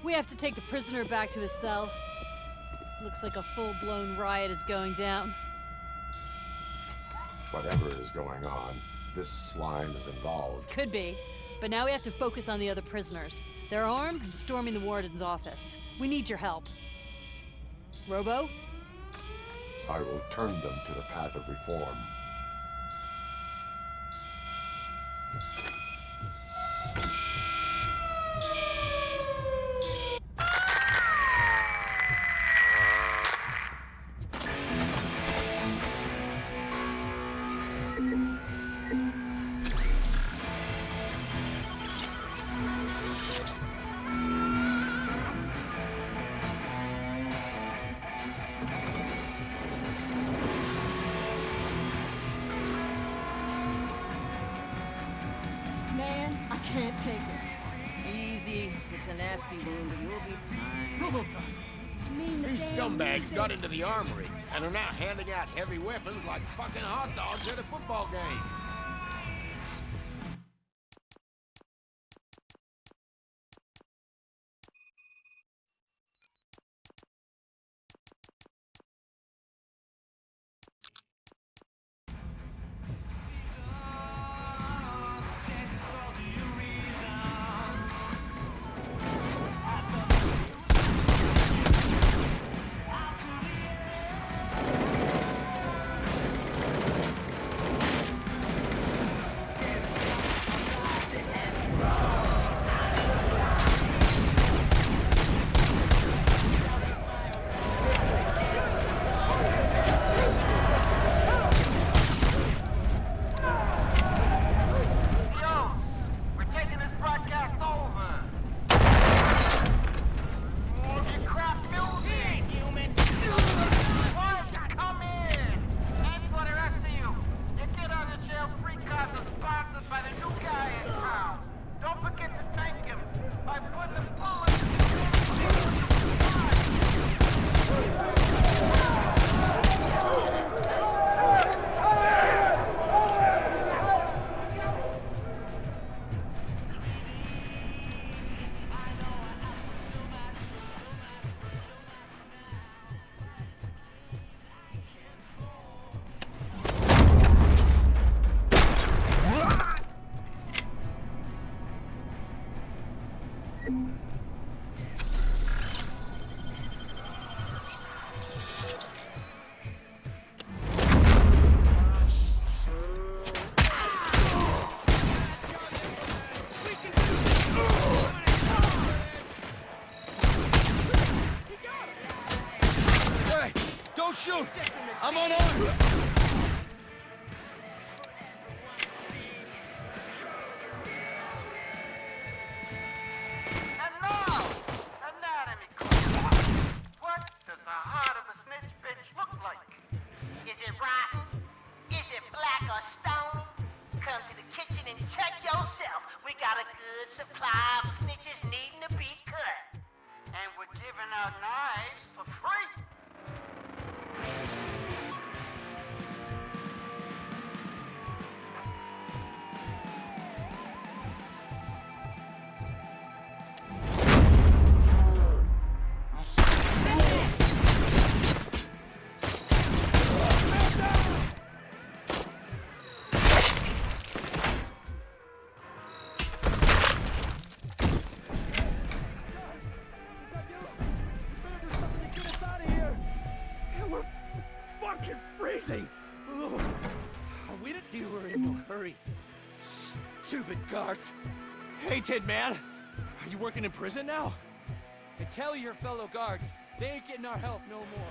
We have to take the prisoner back to his cell. Looks like a full-blown riot is going down. Whatever is going on, this slime is involved. Could be, but now we have to focus on the other prisoners. They're armed and storming the warden's office. We need your help. Robo? I will turn them to the path of reform. can't take it. Easy. It's a nasty wound, but you'll be fine. RoboCop! These scumbags got into the armory and are now handing out heavy weapons like fucking hot dogs at a football game. Don't shoot! I'm unarmed! And now, anatomy class. What does the heart of a snitch bitch look like? Is it rotten? Is it black or stony? Come to the kitchen and check yourself. We got a good supply of snitches needing to be cut. And we're giving out knives for free. You were in no hurry. Stupid guards. Hey, Tin Man. Are you working in prison now? And tell your fellow guards, they ain't getting our help no more.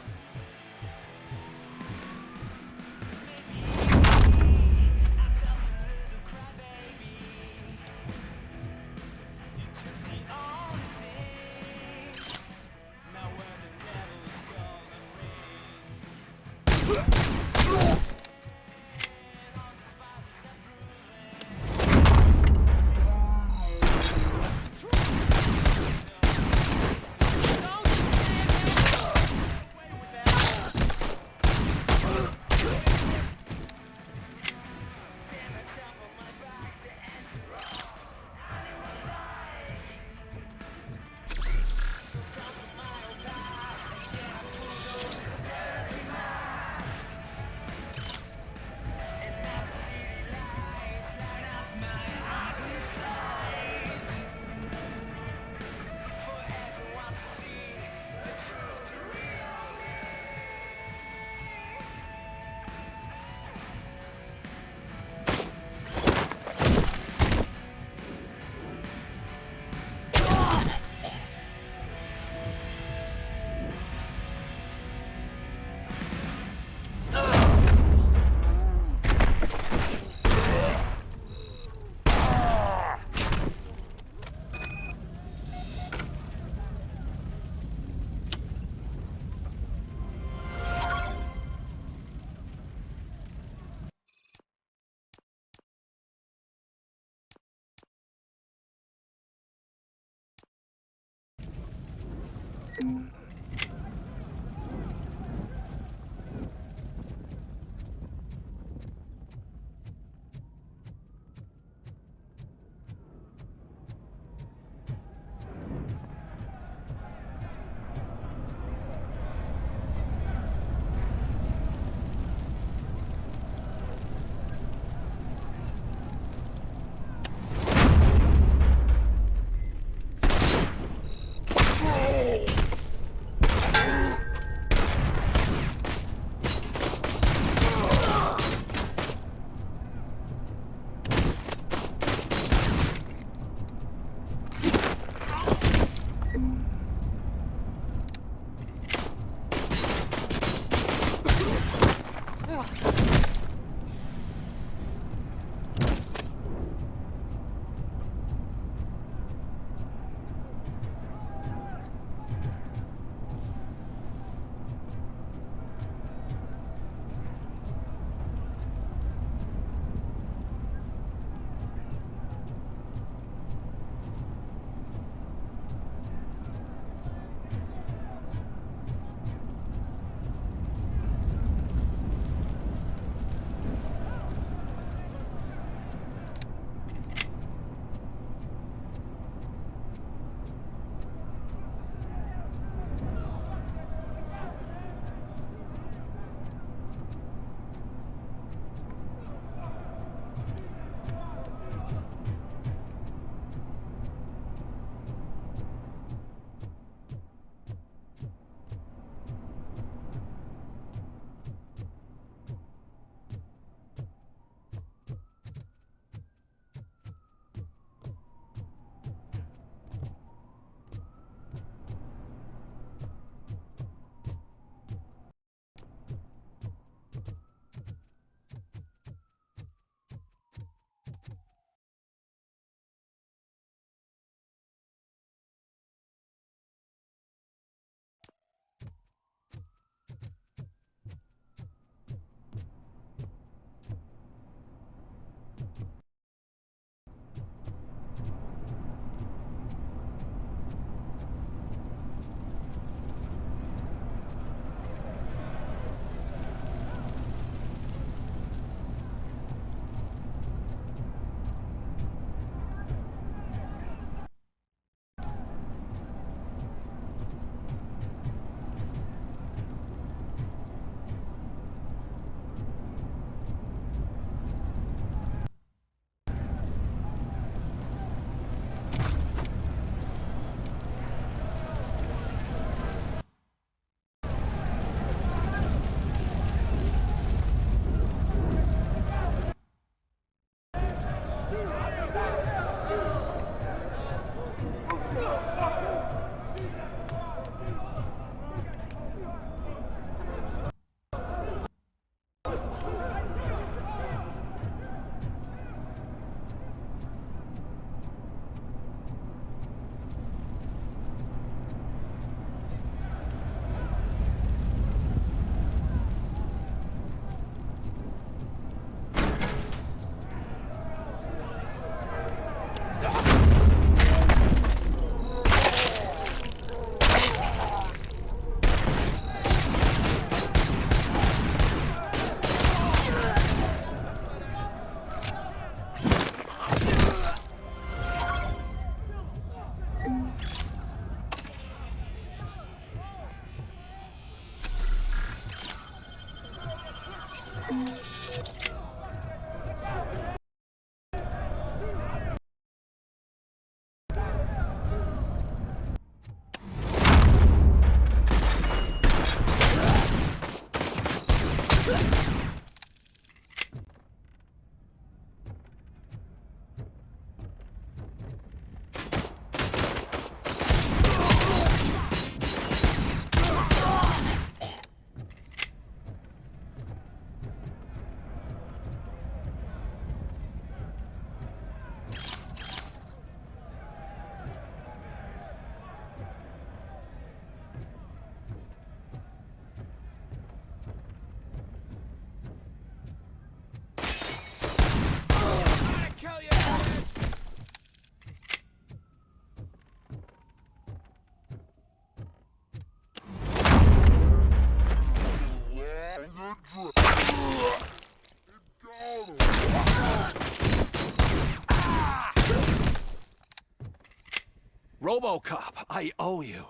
RoboCop, I owe you.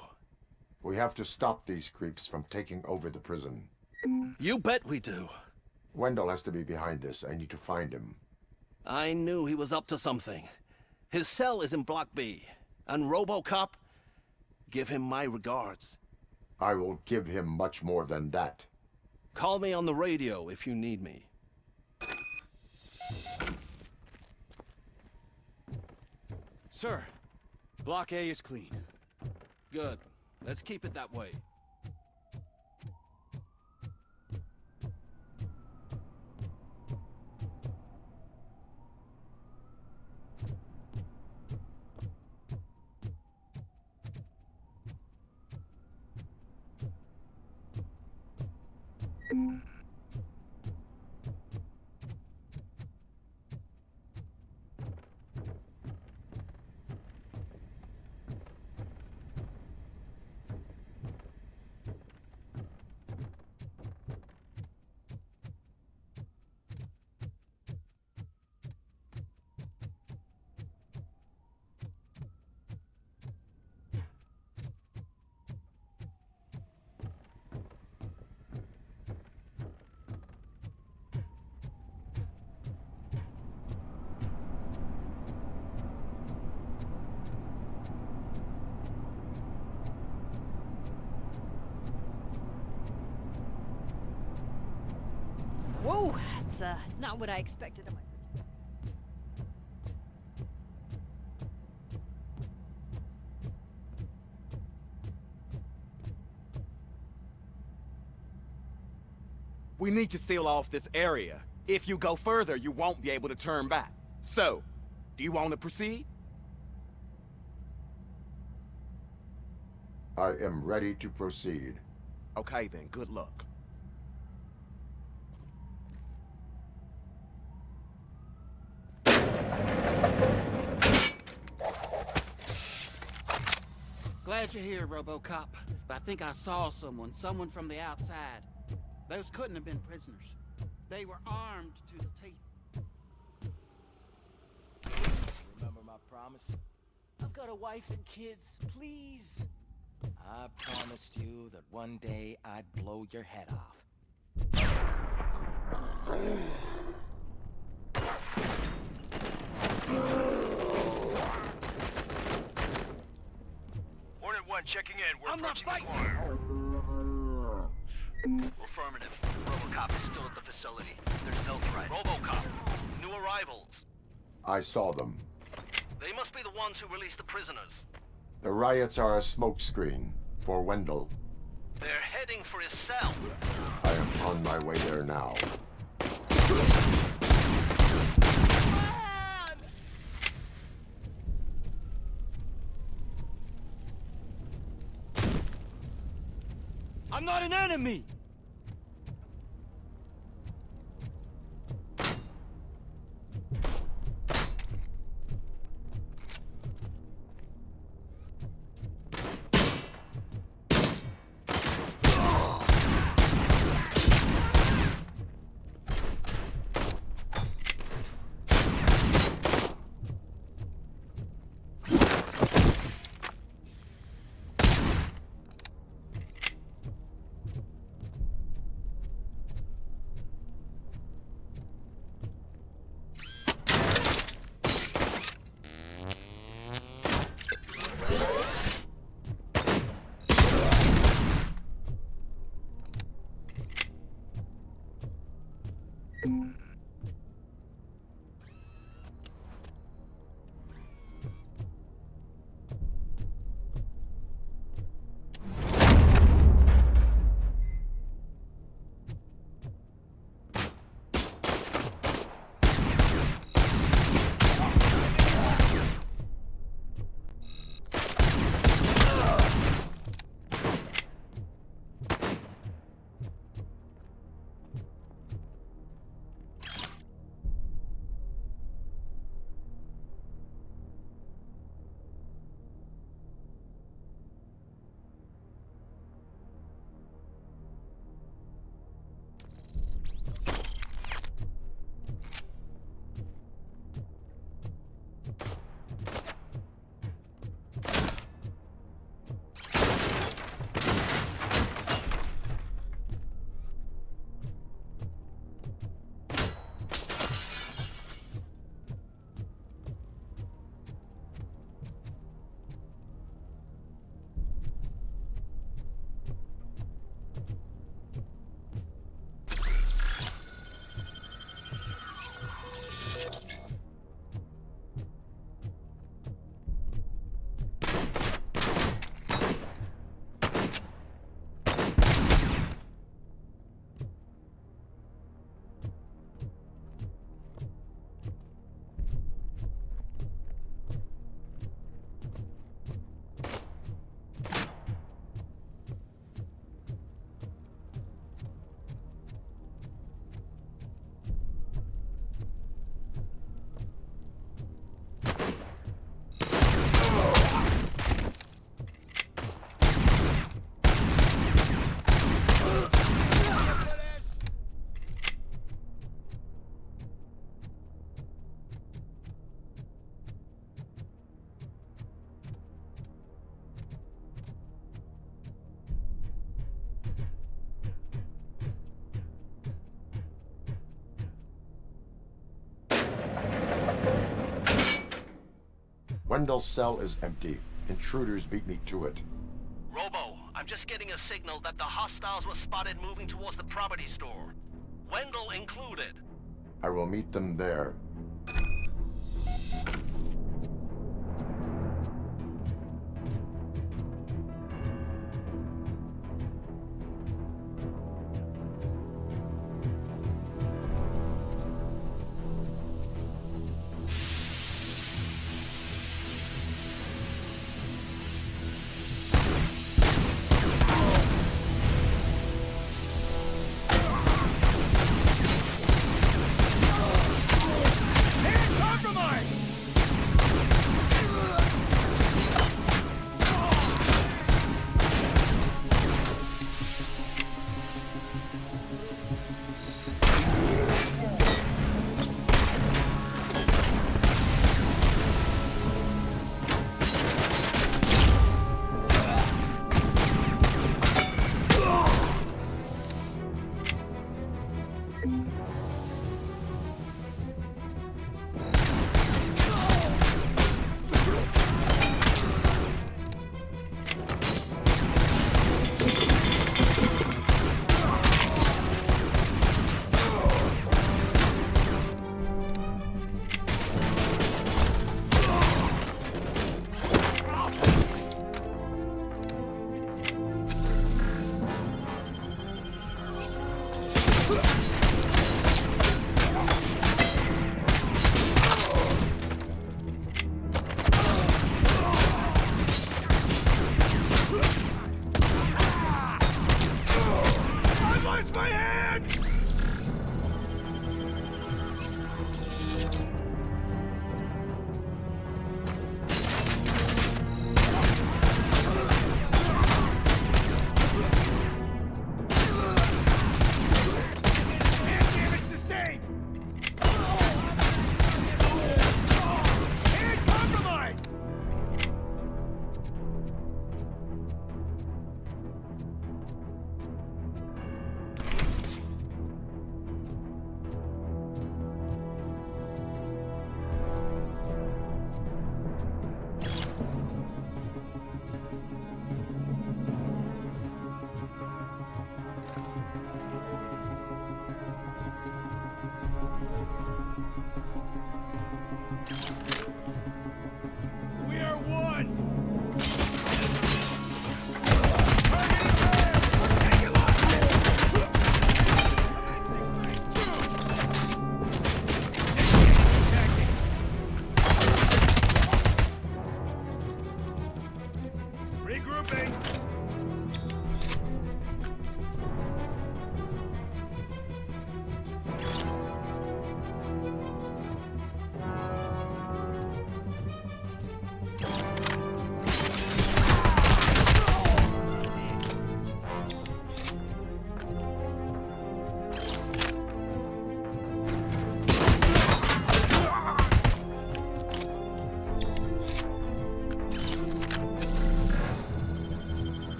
We have to stop these creeps from taking over the prison. You bet we do. Wendell has to be behind this. I need to find him. I knew he was up to something. His cell is in Block B. And RoboCop, give him my regards. I will give him much more than that. Call me on the radio if you need me. Sir, Block A is clean. Good. Let's keep it that way. Whoa, that's not what I expected of my first. We need to seal off this area. If you go further, you won't be able to turn back. So, do you want to proceed? I am ready to proceed. Okay then, good luck. Glad you're here, RoboCop. I think I saw someone from the outside. Those couldn't have been prisoners. They were armed to the teeth. Remember my promise? I've got a wife and kids, please. I promised you that one day I'd blow your head off. Hornet 1 checking in. We're approaching the corner. Affirmative. RoboCop is still at the facility. There's no threat. RoboCop. New arrivals. I saw them. They must be the ones who released the prisoners. The riots are a smokescreen for Wendell. They're heading for his cell. I am on my way there now. I'm not an enemy! Wendell's cell is empty. Intruders beat me to it. Robo, I'm just getting a signal that the hostiles were spotted moving towards the property store. Wendell included. I will meet them there.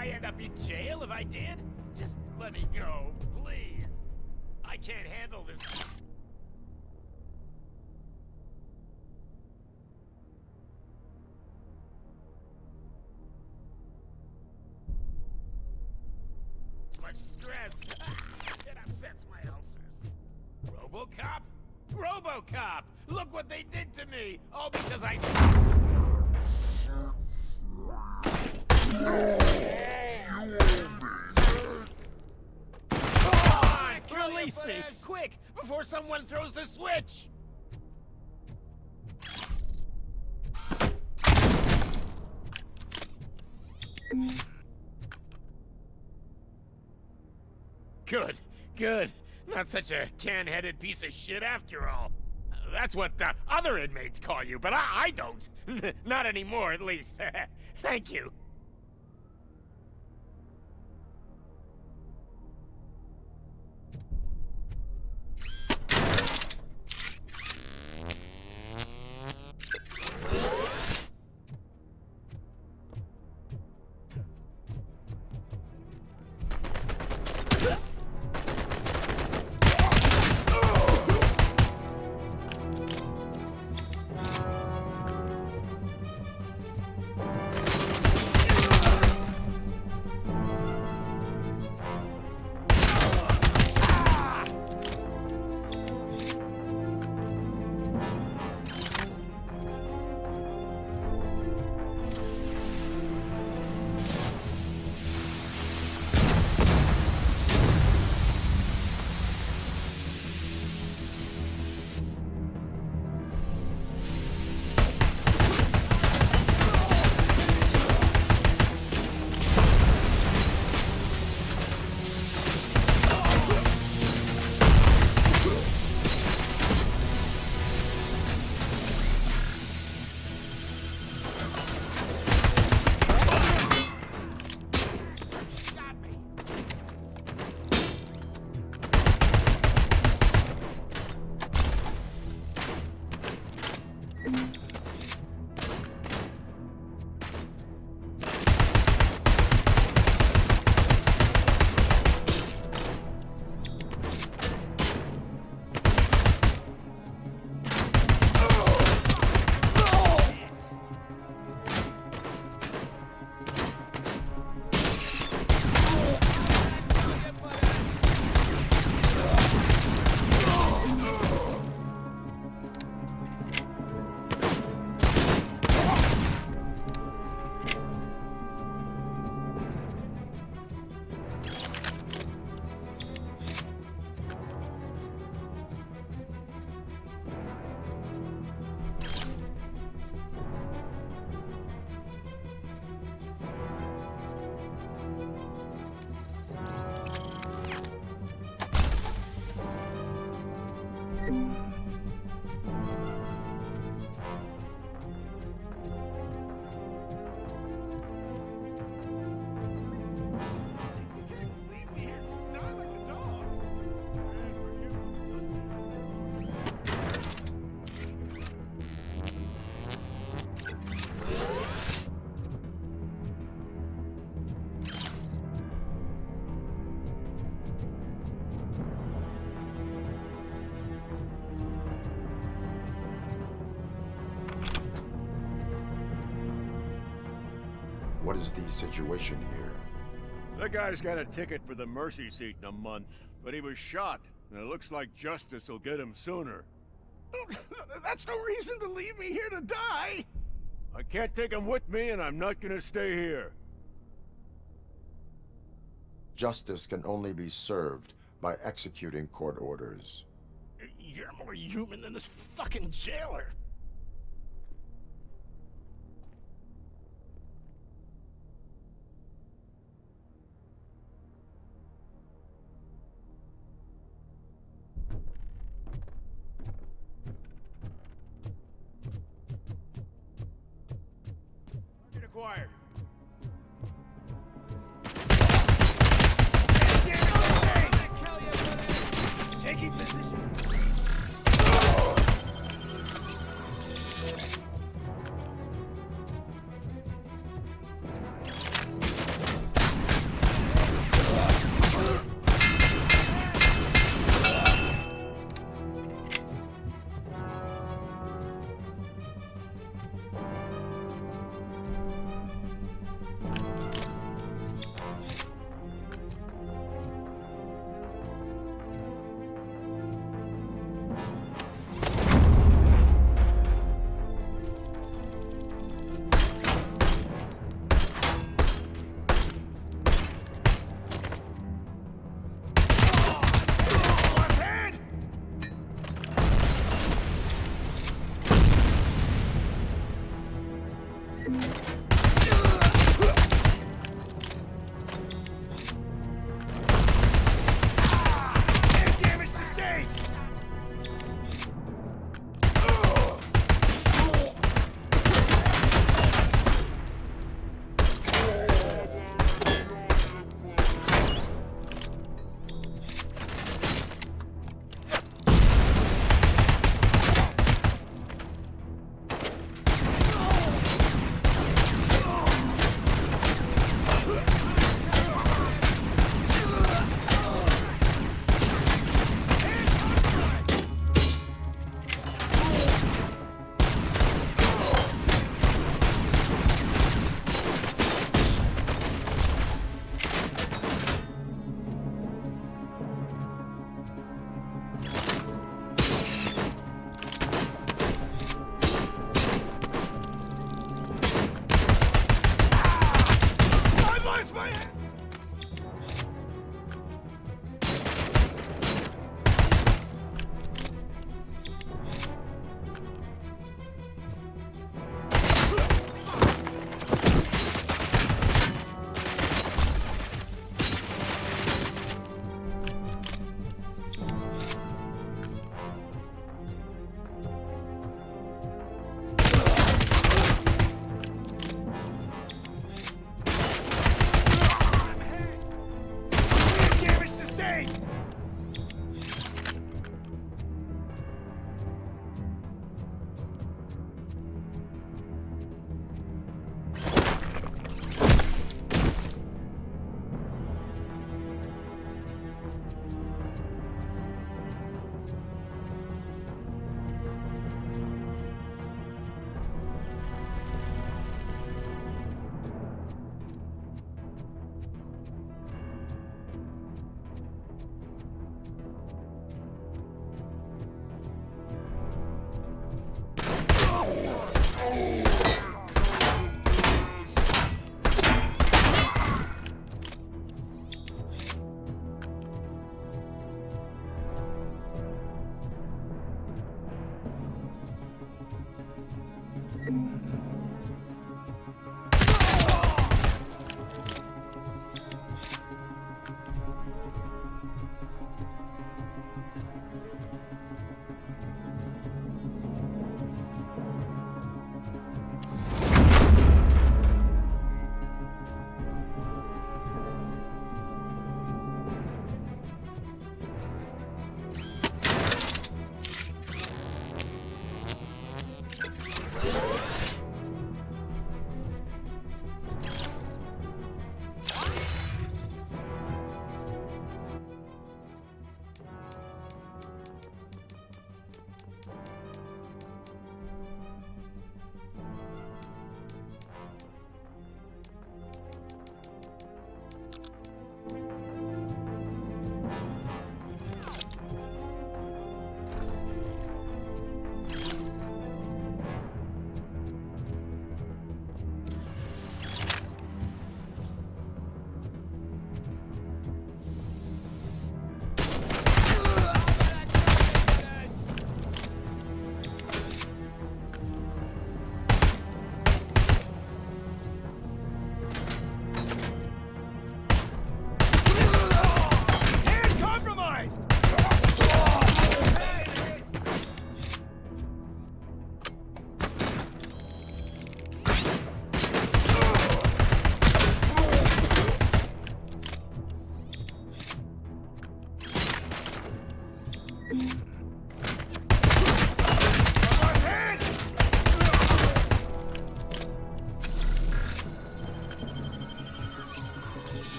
I end up in jail if I did? Just let me go, please. I can't handle this. Much stress. It upsets my ulcers. RoboCop? RoboCop! Look what they did to me! All because I... Come on! Release me! Quick! Before someone throws the switch! Good, good. Not such a can-headed piece of shit after all. That's what the other inmates call you, but I don't. Not anymore, at least. Thank you. What is the situation here? That guy's got a ticket for the mercy seat in a month, but he was shot, and it looks like justice will get him sooner. That's no reason to leave me here to die! I can't take him with me, and I'm not gonna stay here. Justice can only be served by executing court orders. You're more human than this fucking jailer! Acquired. Taking position.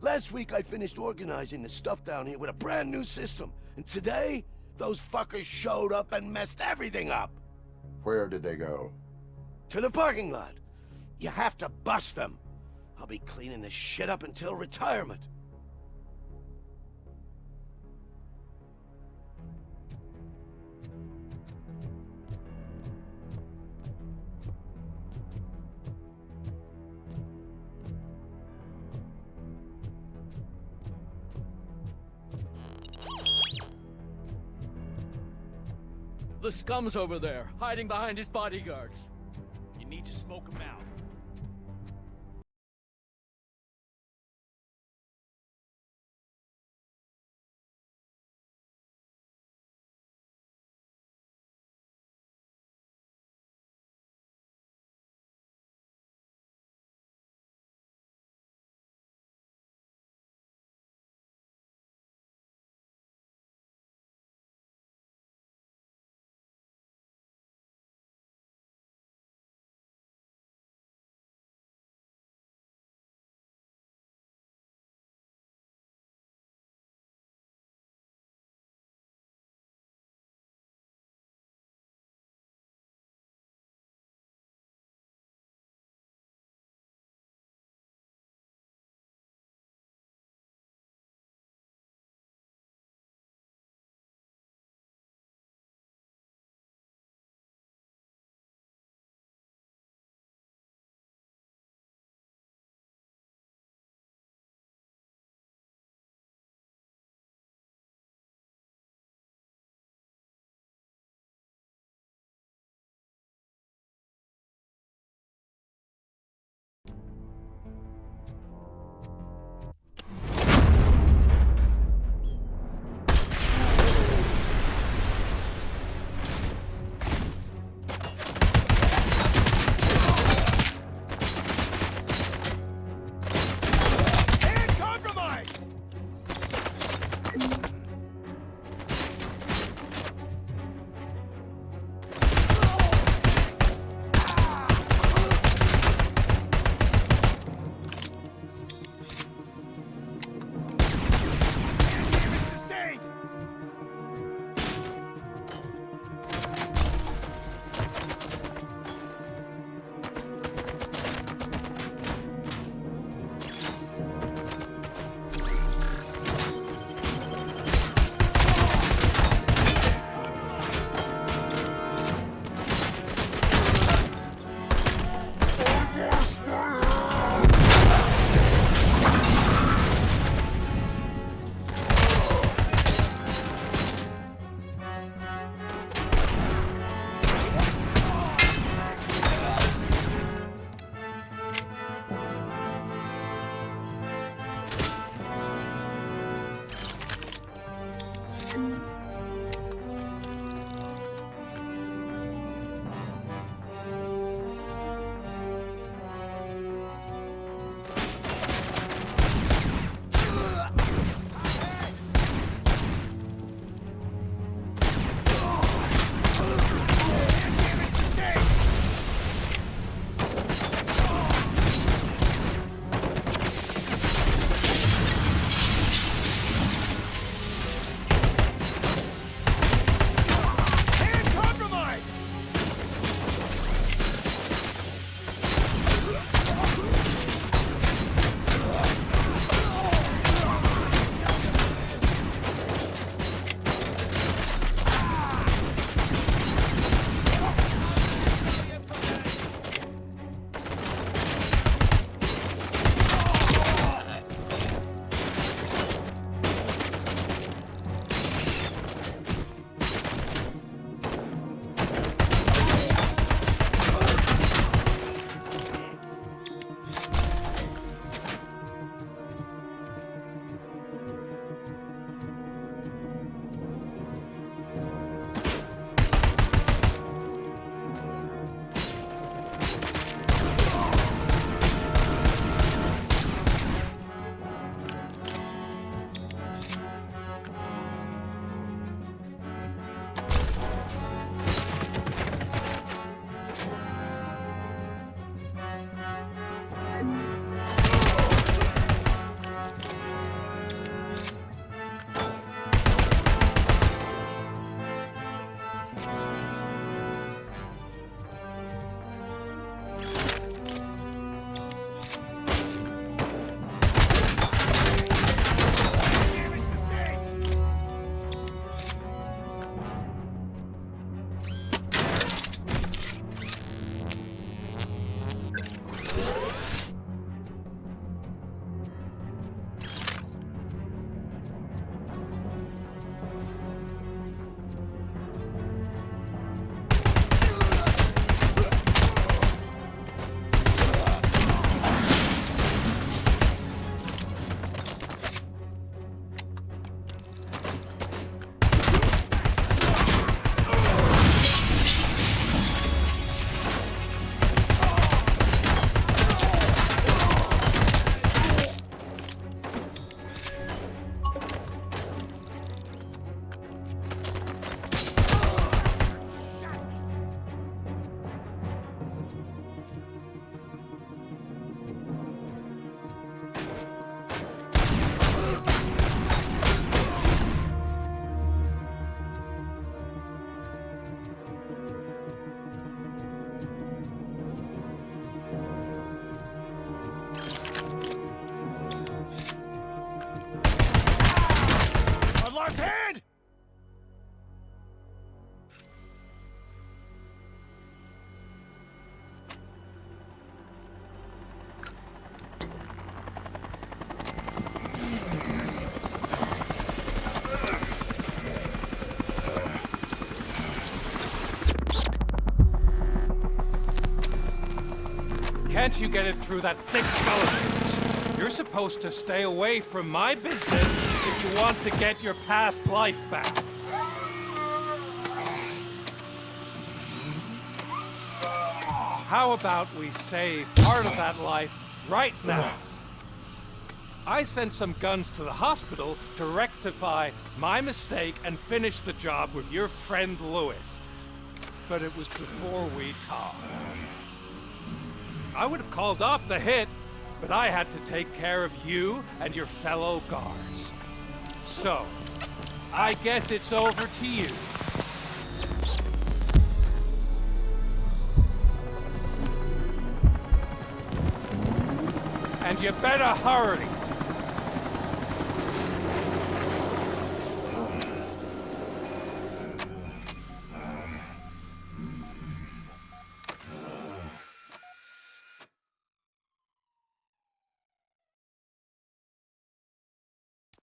Last week I finished organizing the stuff down here with a brand new system. And today, those fuckers showed up and messed everything up. Where did they go? To the parking lot. You have to bust them. I'll be cleaning this shit up until retirement. The scum's over there, hiding behind his bodyguards. You need to smoke him out. Can't you get it through that thick skull of yours? You're supposed to stay away from my business if you want to get your past life back. How about we save part of that life right now? I sent some guns to the hospital to rectify my mistake and finish the job with your friend Lewis. But it was before we talked. I would have called off the hit, but I had to take care of you and your fellow guards. So, I guess it's over to you. And you better hurry.